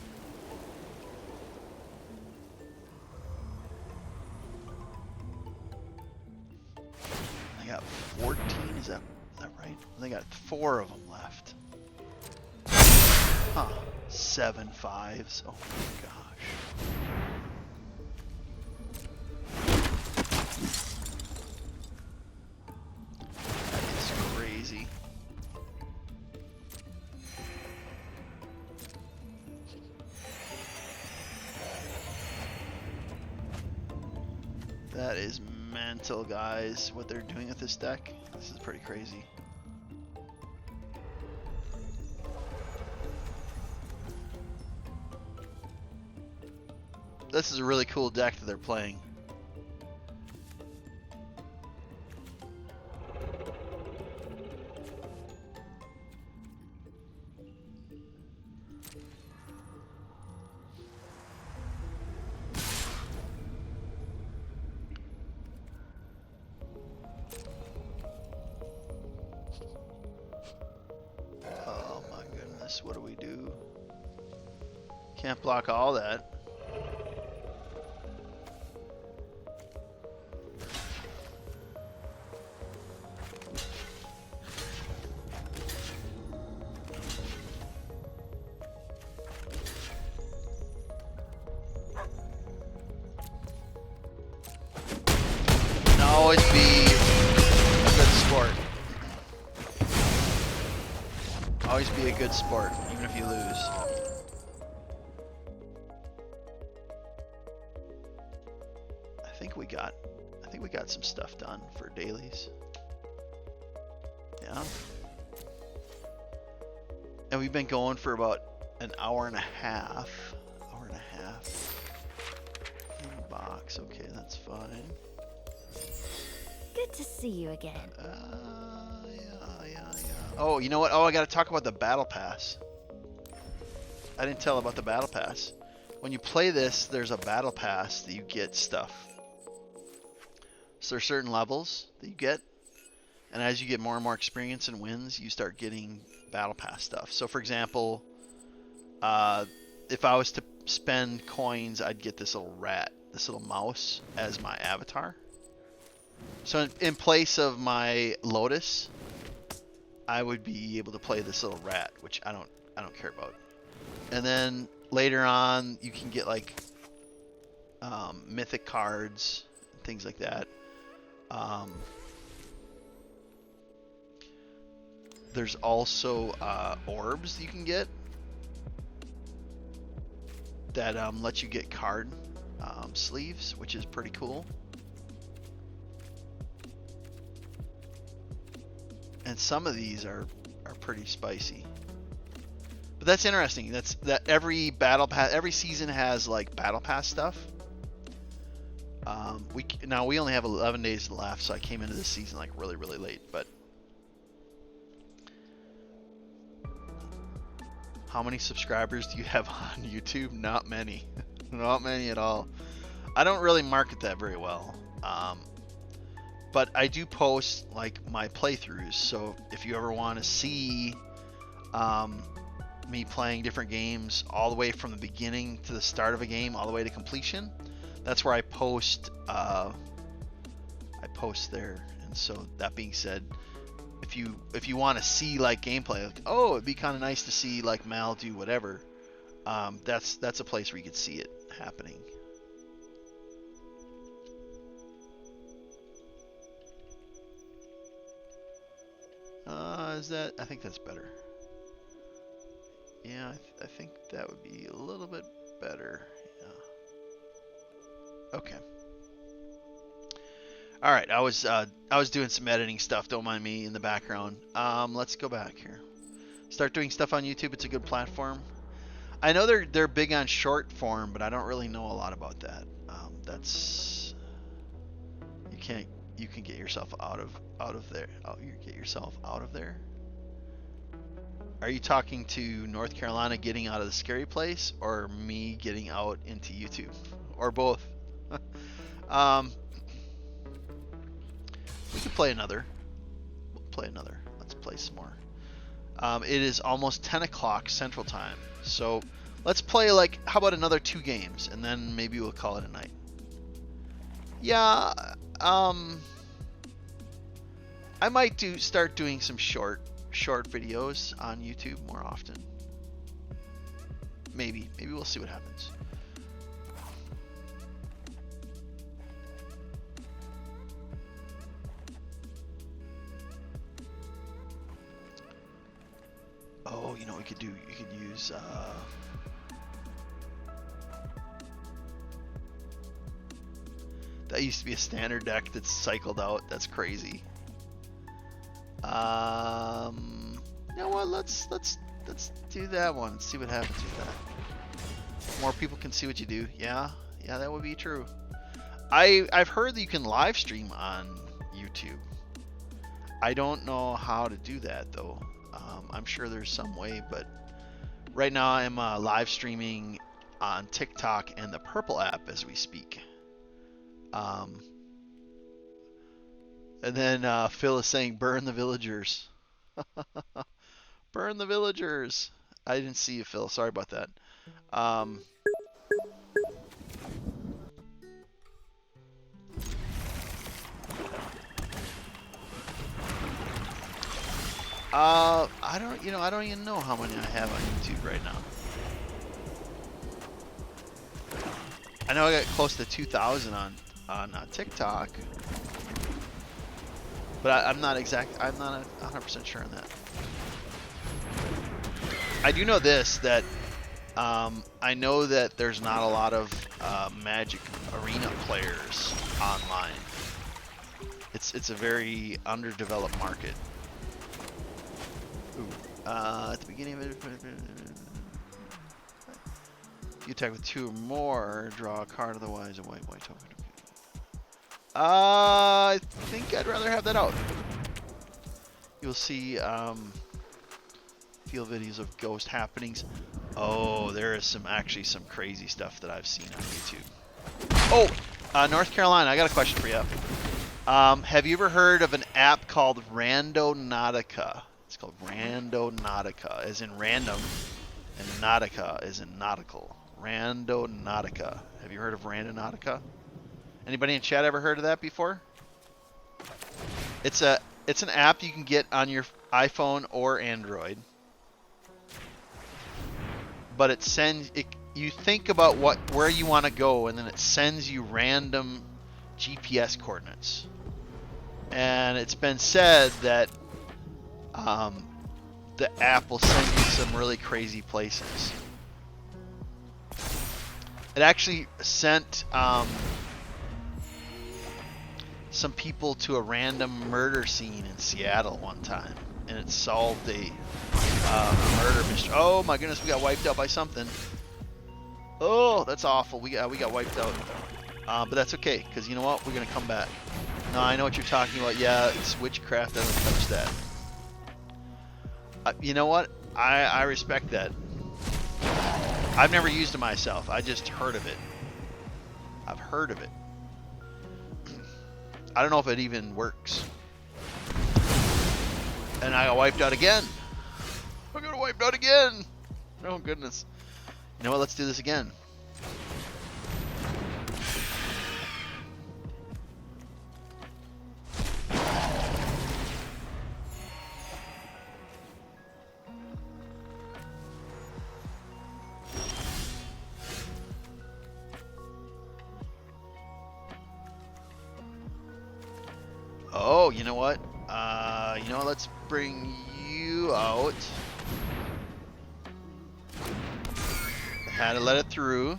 They got 14, is that right? They got 4 of them left. Huh. 7 5s. Oh my gosh. That is crazy. That is mental, guys. What they're doing with this deck. This is pretty crazy. This is a really cool deck that they're playing. Oh my goodness, what do we do? Can't block all that. always be a good sport. Always be a good sport, even if you lose. I think we got some stuff done for dailies. Yeah. And we've been going for about an hour and a half. Inbox, okay, that's fine. Good to see you again. Yeah. Oh, you know what? Oh, I gotta talk about the battle pass. I didn't tell about the battle pass. When you play this, there's a battle pass that you get stuff. So there's certain levels that you get, and as you get more and more experience and wins, you start getting battle pass stuff. So for example, if I was to spend coins, I'd get this little rat, this little mouse as my avatar. So in place of my Lotus, I would be able to play this little rat, which I don't care about. And then later on, you can get like mythic cards, things like that. There's also orbs you can get that let you get card sleeves, which is pretty cool. And some of these are pretty spicy. But that's interesting. That every battle pass, every season has like battle pass stuff. We only have 11 days left, so I came into this season like really late. But how many subscribers do you have on YouTube? Not many. Not many at all. I don't really market that very well. But I do post like my playthroughs, so if you ever want to see me playing different games all the way from the beginning to the start of a game all the way to completion, that's where I post there. And so that being said, if you want to see like gameplay, like, oh, it'd be kind of nice to see like Mal do whatever, that's a place where you could see it happening. I think that's better. Yeah, I think that would be a little bit better. Yeah. Okay. All right, I was doing some editing stuff. Don't mind me in the background. Let's go back here. Start doing stuff on YouTube. It's a good platform. I know they're big on short form, but I don't really know a lot about that. That's you can get yourself out of there. Oh, you get yourself out of there. Are you talking to North Carolina getting out of the scary place, or me getting out into YouTube, or both? We could play another. We'll play another. Let's play some more. It is almost 10 o'clock Central Time, so let's play like, how about another 2 games, and then maybe we'll call it a night. Yeah. I might start doing some short videos on YouTube more often. Maybe we'll see what happens. Oh, you know what we could do? You could use that used to be a standard deck that's cycled out. That's crazy. You know what? Let's do that one and see what happens with that. More people can see what you do. Yeah, that would be true. I've heard that you can live stream on YouTube. I don't know how to do that though. I'm sure there's some way, but right now I'm live streaming on TikTok and the Purple app as we speak. And then Phil is saying, burn the villagers. Burn the villagers. I didn't see you, Phil. Sorry about that. I don't even know how many I have on YouTube right now. I know I got close to 2,000 on TikTok. But I'm not 100% sure on that. I do know this, that I know that there's not a lot of Magic Arena players online. It's a very underdeveloped market. Ooh. At the beginning of it, you attack with 2 or more, draw a card, otherwise a white token. I think I'd rather have that out. You'll see field videos of ghost happenings. Oh, there is actually some crazy stuff that I've seen on YouTube. Oh, North Carolina, I got a question for you. Have you ever heard of an app called Randonautica? It's called Randonautica, as in random, and Nautica as in nautical. Randonautica. Have you heard of Randonautica? Anybody in chat ever heard of that before? It's an app you can get on your iPhone or Android. But it sends you think about where you want to go, and then it sends you random GPS coordinates. And it's been said that the app will send you some really crazy places. It actually sent some people to a random murder scene in Seattle one time, and it solved a murder mystery. Oh my goodness, we got wiped out by something. Oh, that's awful. We got wiped out. But that's okay, because you know what? We're gonna come back. No, I know what you're talking about. Yeah, it's witchcraft. I don't touch that. You know what? I respect that. I've never used it myself. I just heard of it. I've heard of it. I don't know if it even works. And I got wiped out again. I got wiped out again. Oh goodness. You know what? Let's do this again. Oh, you know what? Let's bring you out. Had to let it through.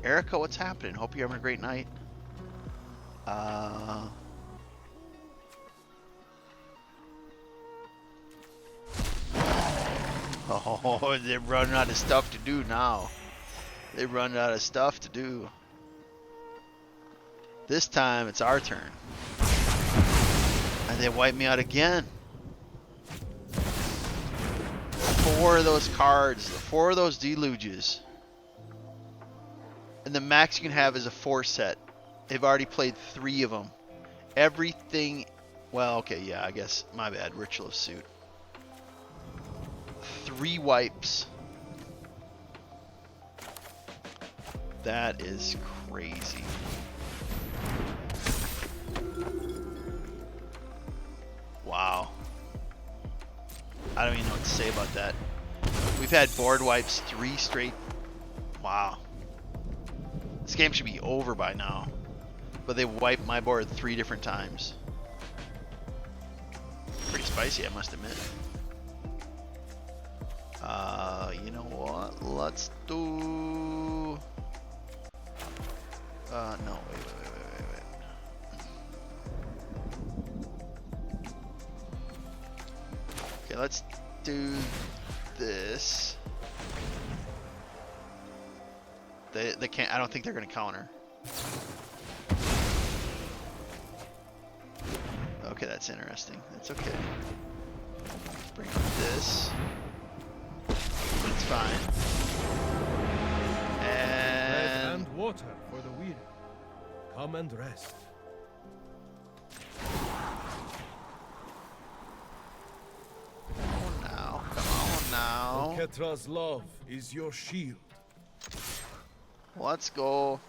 Erica, what's happening? Hope you're having a great night. Oh, they're running out of stuff to do now. They run out of stuff to do. This time it's our turn. And they wipe me out again. 4 of those cards, 4 of those deluges. And the max you can have is a 4 set. They've already played 3 of them. Everything, well, okay, yeah, I guess, my bad, Ritual of Suit. 3 wipes. That is crazy. Wow. I don't even know what to say about that. We've had board wipes 3 straight. Wow. This game should be over by now. But they wiped my board 3 different times. Pretty spicy, I must admit. You know what? Let's do... no, wait. Okay, let's do this. They can't, I don't think they're gonna counter. Okay, that's interesting. That's okay. Bring up this. It's fine. Bread and water for the weary. Come and rest. Come on now. Ketra's love is your shield. Let's go.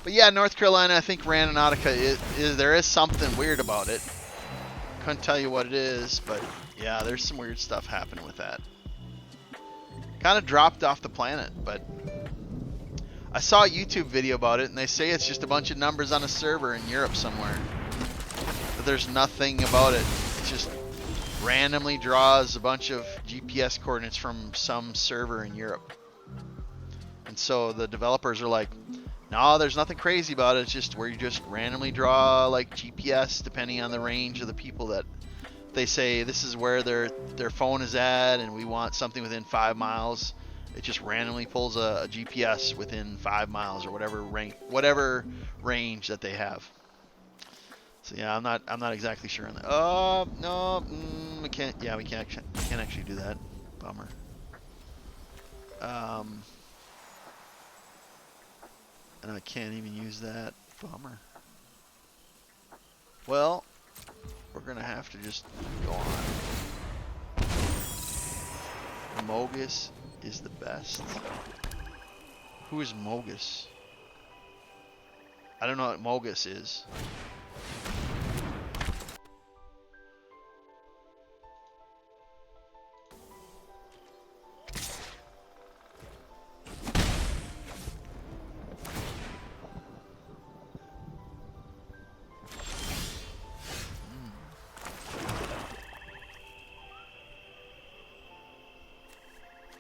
But yeah, North Carolina, I think Randonautica is there is something weird about it. Couldn't tell you what it is, but yeah, there's some weird stuff happening with that. kind of dropped off the planet. But I saw a YouTube video about it, and they say it's just a bunch of numbers on a server in Europe somewhere. But there's nothing about it. It just randomly draws a bunch of GPS coordinates from some server in Europe. And so the developers are like, no, there's nothing crazy about it. It's just where you just randomly draw like GPS depending on the range of the people that they say this is where their phone is at, and we want something within 5 miles. It just randomly pulls a GPS within 5 miles or whatever range that they have. So yeah, I'm not exactly sure on that. Oh no, we can't. Yeah, we can't actually do that. Bummer. And I can't even use that. Bummer. Well, we're gonna have to just go on. Mogus is the best. Who is Mogus? I don't know what Mogus is.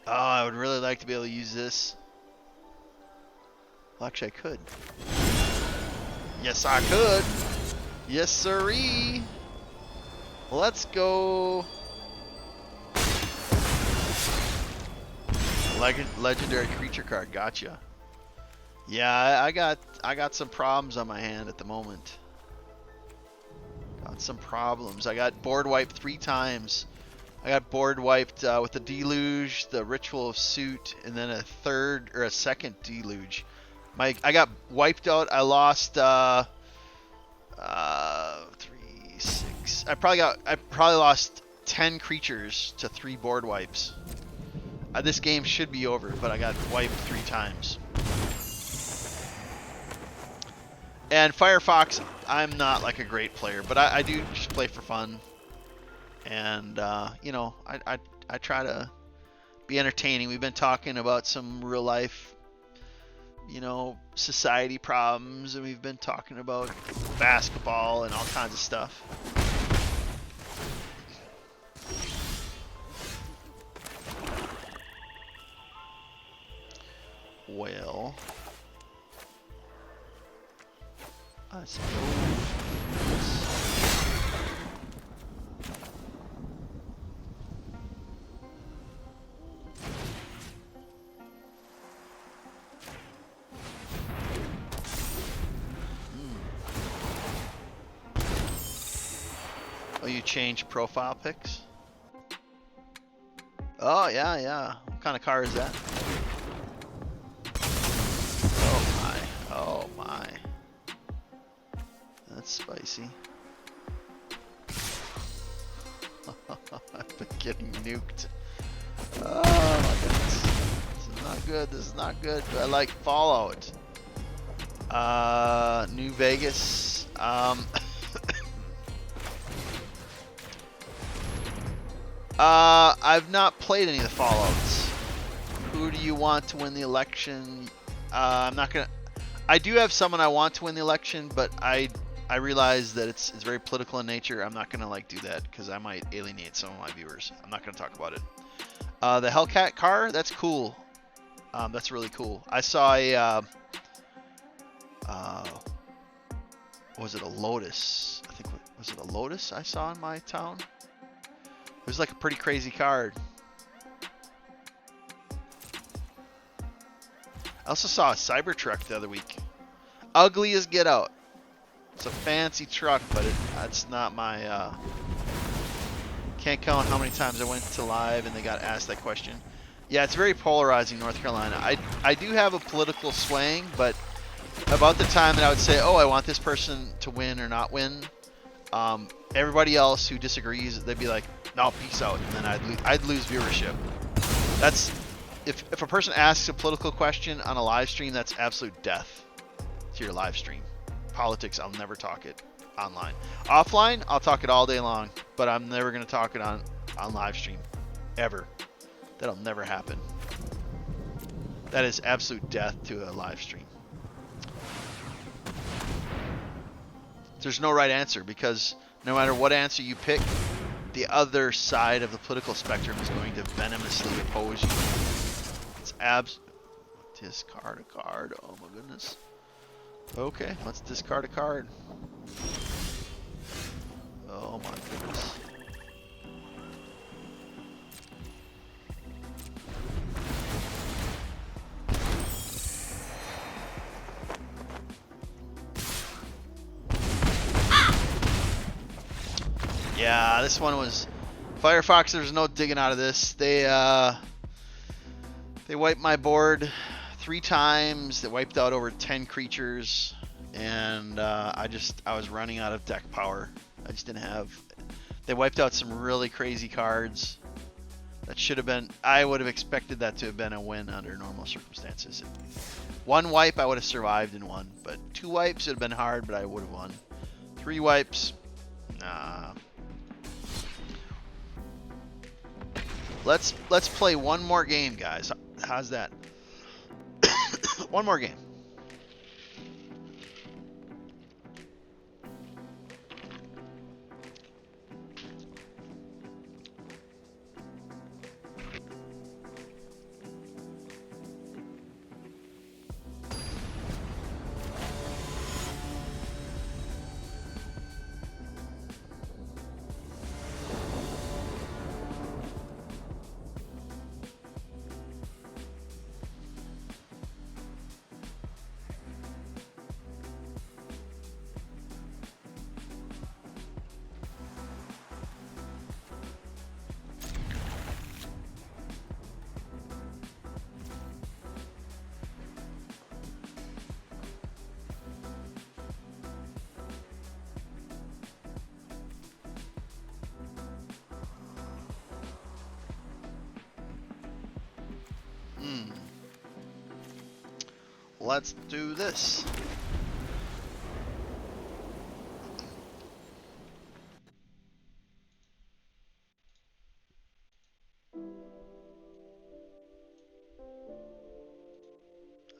Oh, I would really like to be able to use this. Well, actually, I could. Yes, I could. Yes, sirree. Let's go. Legendary creature card. Gotcha. Yeah, I got some problems on my hand at the moment. Got some problems. I got board wiped 3 times. I got board wiped with the Deluge, the Ritual of Suit, and then a second Deluge. I got wiped out. I lost 3, 6. I probably lost 10 creatures to 3 board wipes. This game should be over, but I got wiped 3 times. And Firefox, I'm not like a great player, but I do just play for fun. And you know, I try to be entertaining. We've been talking about some real life, you know, society problems, and we've been talking about basketball and all kinds of stuff. Well, I suppose. Oh, you change profile pics? Oh, yeah, yeah. What kind of car is that? Oh, my. Oh, my. That's spicy. I've been getting nuked. Oh, my goodness. This is not good. This is not good. I like Fallout. New Vegas. I've not played any of the Fallouts. Who do you want to win the election? I'm not gonna. I do have someone I want to win the election, but I realize that it's very political in nature. I'm not gonna like do that because I might alienate some of my viewers. I'm not gonna talk about it. The Hellcat car, that's cool. That's really cool. I saw a was it a Lotus? I think was it a Lotus I saw in my town? It was like a pretty crazy card. I also saw a Cybertruck the other week. Ugly as get out. It's a fancy truck, but it's not my... Can't count how many times I went to live and they got asked that question. Yeah, it's very polarizing, North Carolina. I do have a political swaying, but about the time that I would say, oh, I want this person to win or not win, everybody else who disagrees, they'd be like, no, peace out, and then I'd lose viewership. That's if a person asks a political question on a live stream, that's absolute death to your live stream. Politics, I'll never talk it online. Offline, I'll talk it all day long, but I'm never gonna talk it on live stream, ever. That'll never happen. That is absolute death to a live stream. There's no right answer because no matter what answer you pick, the other side of the political spectrum is going to venomously oppose you. It's discard a card. Oh my goodness. Okay, let's discard a card. Oh my goodness. Yeah, this one was Firefox. There's no digging out of this. They wiped my board 3 times. They wiped out over 10 creatures, and I was running out of deck power. I just didn't have. They wiped out some really crazy cards. That should have been. I would have expected that to have been a win under normal circumstances. 1 wipe, I would have survived in one, but 2 wipes would have been hard, but I would have won. 3 wipes, nah. Let's play one more game, guys. How's that? One more game. Let's do this.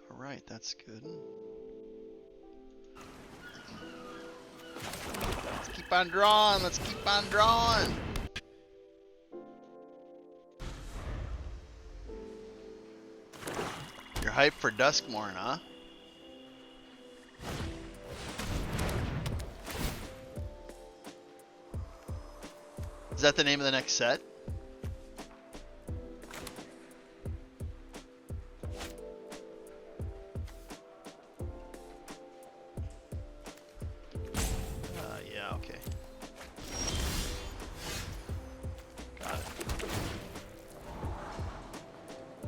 All right, that's good. Let's keep on drawing. Let's keep on drawing. You're hyped for Duskmorn, huh? Is that the name of the next set? Yeah, okay. Got it.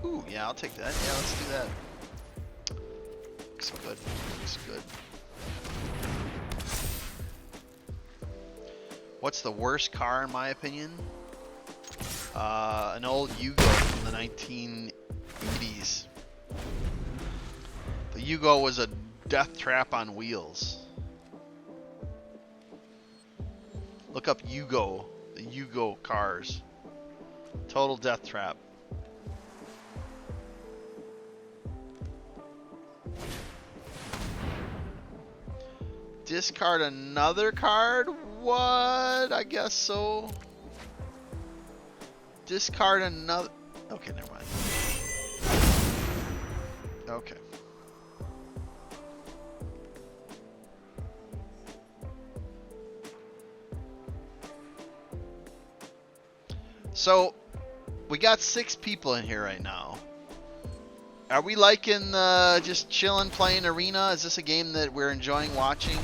Ooh, yeah, I'll take that. Yeah, let's do that. Looks good. Looks good. What's the worst car in my opinion? An old Yugo from the 1980s. The Yugo was a death trap on wheels. Look up Yugo, the Yugo cars. Total death trap. Discard another card? What? I guess so. Discard another. Okay, never mind. Okay. So, we got 6 people in here right now. Are we liking just chilling, playing Arena? Is this a game that we're enjoying watching?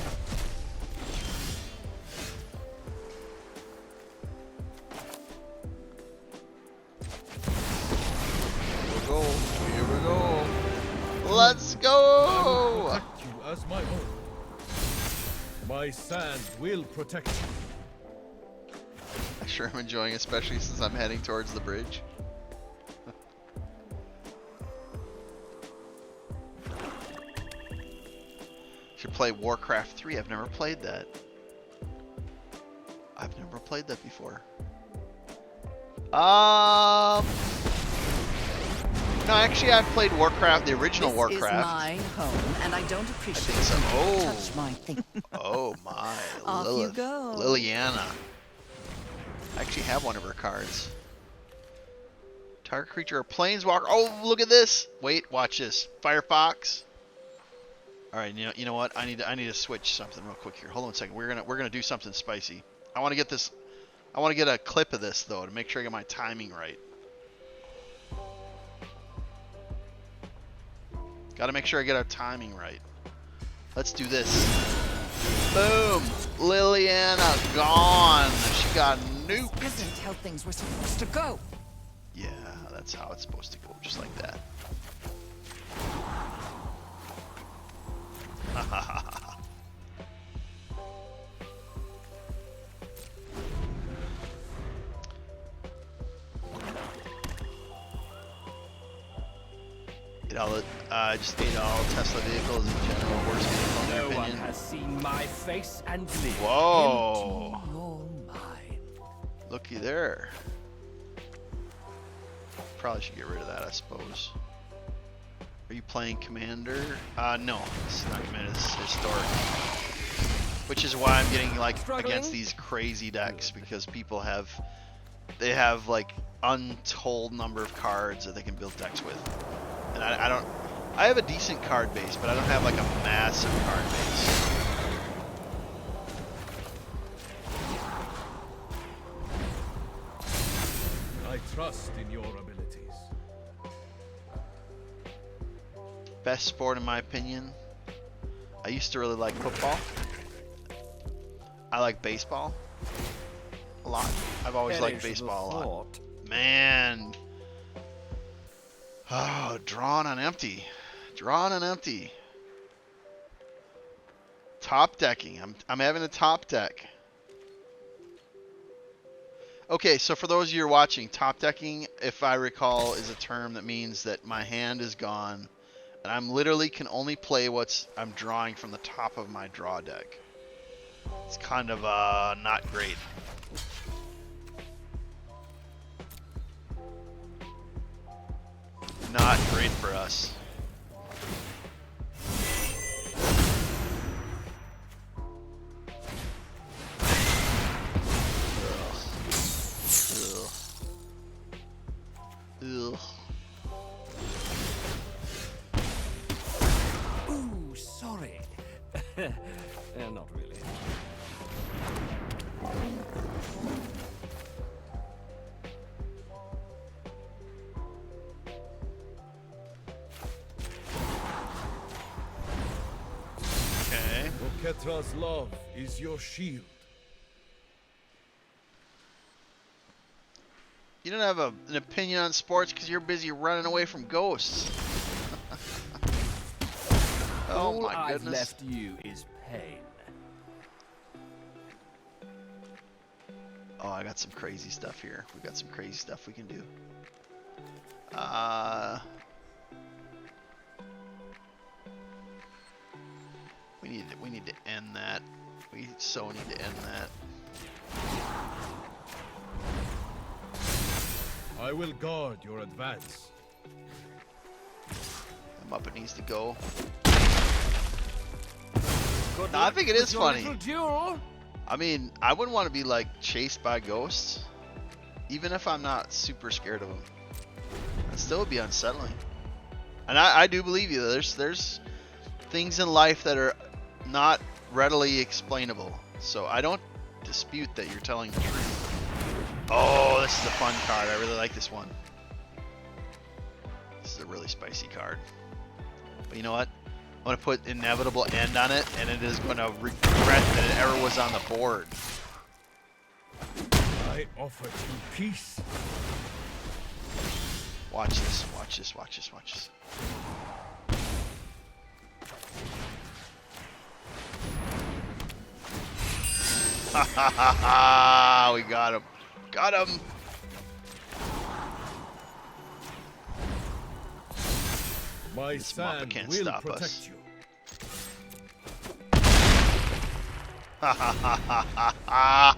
Here we go. Let's go! Protect you as my own. My sand will protect you. I sure am enjoying, especially since I'm heading towards the bridge. Should play Warcraft 3. I've never played that. I've never played that before. No, actually, I've played Warcraft, the original This Warcraft. is my home, and I don't appreciate so. when you Oh. touch my thing. Oh my, Off you Lilith. go. Liliana. I actually have one of her cards. Target creature or planeswalker. Oh, look at this. Wait, watch this. Firefox. All right, you know what? I need to switch something real quick here. Hold on a second. We're gonna do something spicy. I want to get this. I want to get a clip of this though to make sure I get my timing right. Got to make sure I get our timing right. Let's do this. Boom! Liliana gone. She got nuked. This isn't how things were supposed to go. Yeah, that's how it's supposed to go, just like that. Just ate all Tesla vehicles in general. Worst vehicle in No your one opinion. has seen my face and lived. Whoa! Empty your mind. Looky there. Probably should get rid of that, I suppose. Are you playing Commander? No, this is not Commander. This is Historic. Which is why I'm getting like against these crazy decks, because people have like untold number of cards that they can build decks with, and I don't. I have a decent card base, but I don't have like a massive card base. I trust in your abilities. Best sport in my opinion. I used to really like football. I like baseball a lot. I've always liked baseball a lot. Man. Oh, drawn on empty. Drawn on empty. Top decking. I'm having a top deck. Okay, so for those of you who are watching, top decking, if I recall, is a term that means that my hand is gone and I'm literally can only play I'm drawing from the top of my draw deck. It's kind of not great. Not great for us. Ugh. Ooh, sorry. Not really. Okay. Oketra's love is your shield. You don't have an opinion on sports because you're busy running away from ghosts. Oh All my I've goodness. left you is pain. Oh, I got some crazy stuff here. We got some crazy stuff we can do. We need to end that. We so need to end that. I will guard your advance. I'm up. It needs to go. Good No, I luck think it with is your funny. little duel. I mean, I wouldn't want to be like chased by ghosts, even if I'm not super scared of them. It still would be unsettling. And I do believe you. There's things in life that are not readily explainable. So I don't dispute that you're telling the truth. Oh, this is a fun card. I really like this one. This is a really spicy card. But you know what? I'm going to put inevitable end on it, and it is going to regret that it ever was on the board. I offer you peace. Watch this, watch this, watch this, watch this. Ha ha ha ha! We got him. Got him! My This Mappa sand can't will stop protect us. you. Ha ha ha ha ha ha!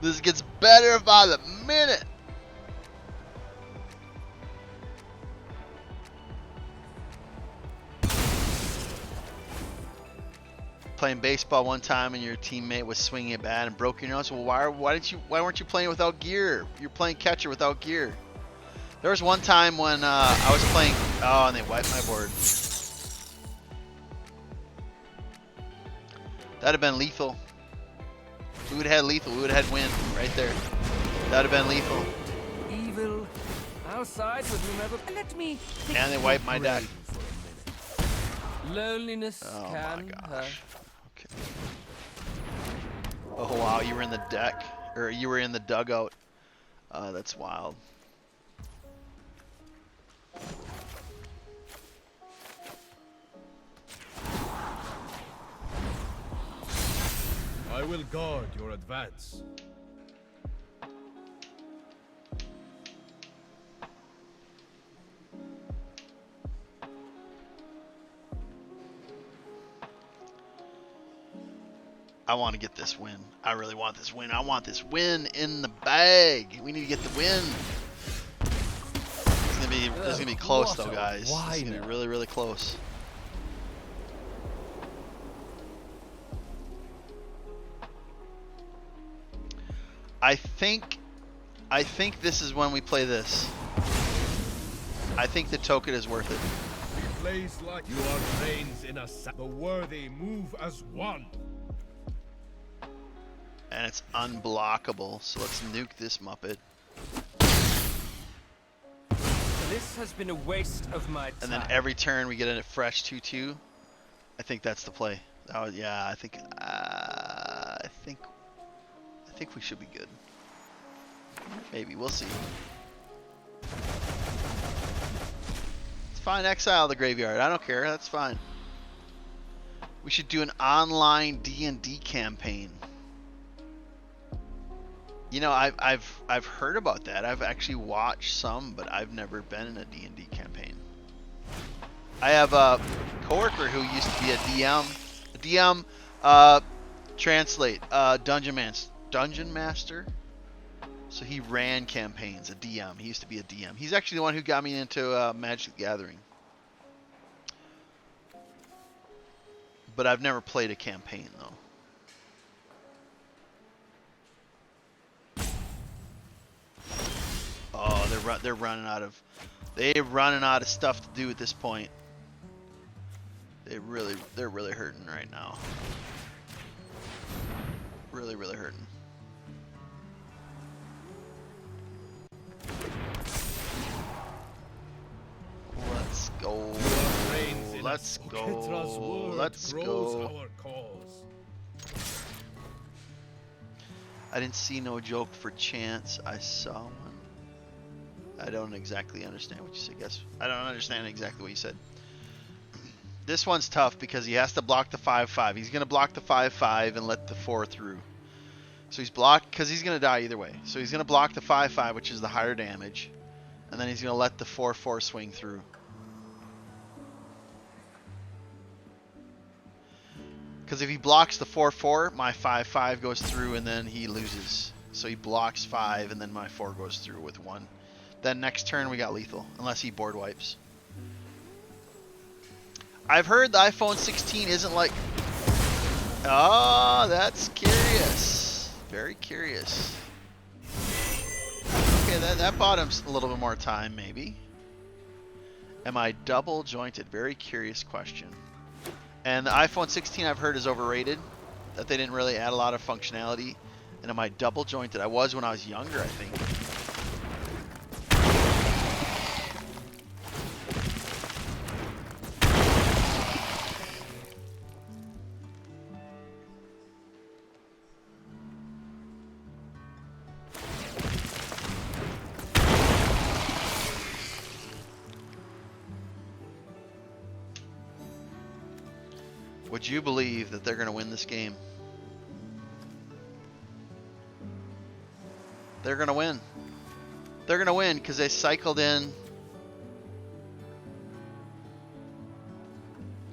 This gets better by the minute! playing baseball one time and your teammate was swinging it bad and broke your nose. Well, why weren't you playing without gear? You're playing catcher without gear. There was one time when I was playing. Oh, and they wiped my board. That'd have been lethal. We would have had lethal. We would have had win right there. That'd have been lethal. Evil outside, but remember. Let me. And they wiped my deck. Loneliness Oh can my hurt. gosh. Okay. Oh wow, you were in the deck, or you were in the dugout. That's wild. I will guard your advance. I want to get this win. I really want this win. I want this win in the bag. We need to get the win. This is gonna be close though, guys. This is gonna be really, really close. I think this is when we play this. I think the token is worth it. We plays like you are brains in a sack. The worthy move as one. And it's unblockable, so let's nuke this Muppet. This has been a waste of my time. And then every turn we get a fresh 2/2. I think that's the play. Oh yeah, I think we should be good. Maybe, we'll see. It's fine, exile the graveyard. I don't care. That's fine. We should do an online D&D campaign. You know, I've heard about that. I've actually watched some, but I've never been in a D&D campaign. I have a coworker who used to be a DM. Translate. Dungeon Master. So he ran campaigns. A DM. He used to be a DM. He's actually the one who got me into Magic the Gathering. But I've never played a campaign though. Oh, they're running out of stuff to do at this point. They're really hurting right now. Really hurting. Let's go. Let's go. Let's go. I didn't see no joke for chance. I saw one. I don't exactly understand what you said. I don't understand exactly what you said. This one's tough because he has to block the 5/5. He's gonna block the 5/5 and let the 4 through. So he's blocked because he's gonna die either way. So he's gonna block the 5/5, which is the higher damage, and then he's gonna let the 4/4 swing through. Because if he blocks the 4/4, my 5/5 goes through and then he loses. So he blocks 5 and then my 4 goes through with 1. Then next turn we got lethal, unless he board wipes. I've heard the iPhone 16 isn't like... Oh, that's curious. Very curious. Okay, that bought him a little bit more time, maybe. Am I double jointed? Very curious question. And the iPhone 16 I've heard is overrated. That they didn't really add a lot of functionality. And am I double jointed? I was when I was younger, I think. Would you believe that they're going to win this game? They're going to win. They're going to win because they cycled in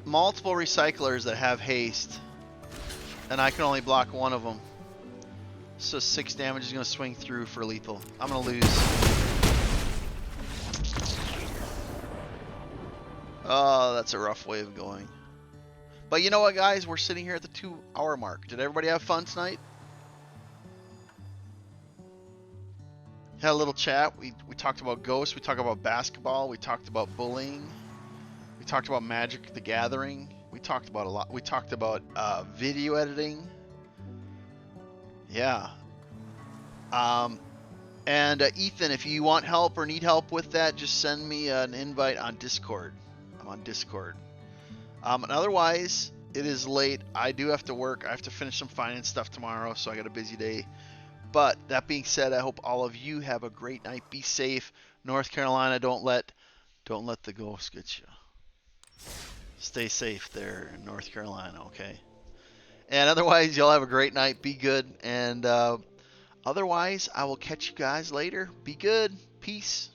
multiple recyclers that have haste. And I can only block one of them. So 6 damage is going to swing through for lethal. I'm going to lose. Oh, that's a rough way of going. But you know what, guys? We're sitting here at the 2-hour mark. Did everybody have fun tonight? Had a little chat. We talked about ghosts. We talked about basketball. We talked about bullying. We talked about Magic the Gathering. We talked about a lot. We talked about video editing. Yeah. And Ethan, if you want help or need help with that, just send me an invite on Discord. I'm on Discord. And otherwise, it is late. I do have to work. I have to finish some finance stuff tomorrow, so I got a busy day. But that being said, I hope all of you have a great night. Be safe. North Carolina, don't let the ghosts get you. Stay safe there in North Carolina, okay? And otherwise, y'all have a great night. Be good. And otherwise, I will catch you guys later. Be good. Peace.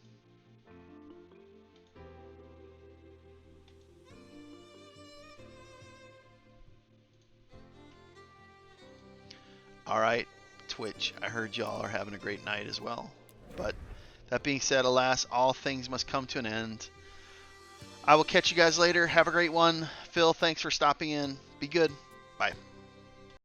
All right, Twitch, I heard y'all are having a great night as well. But that being said, alas, all things must come to an end. I will catch you guys later. Have a great one. Phil, thanks for stopping in. Be good. Bye.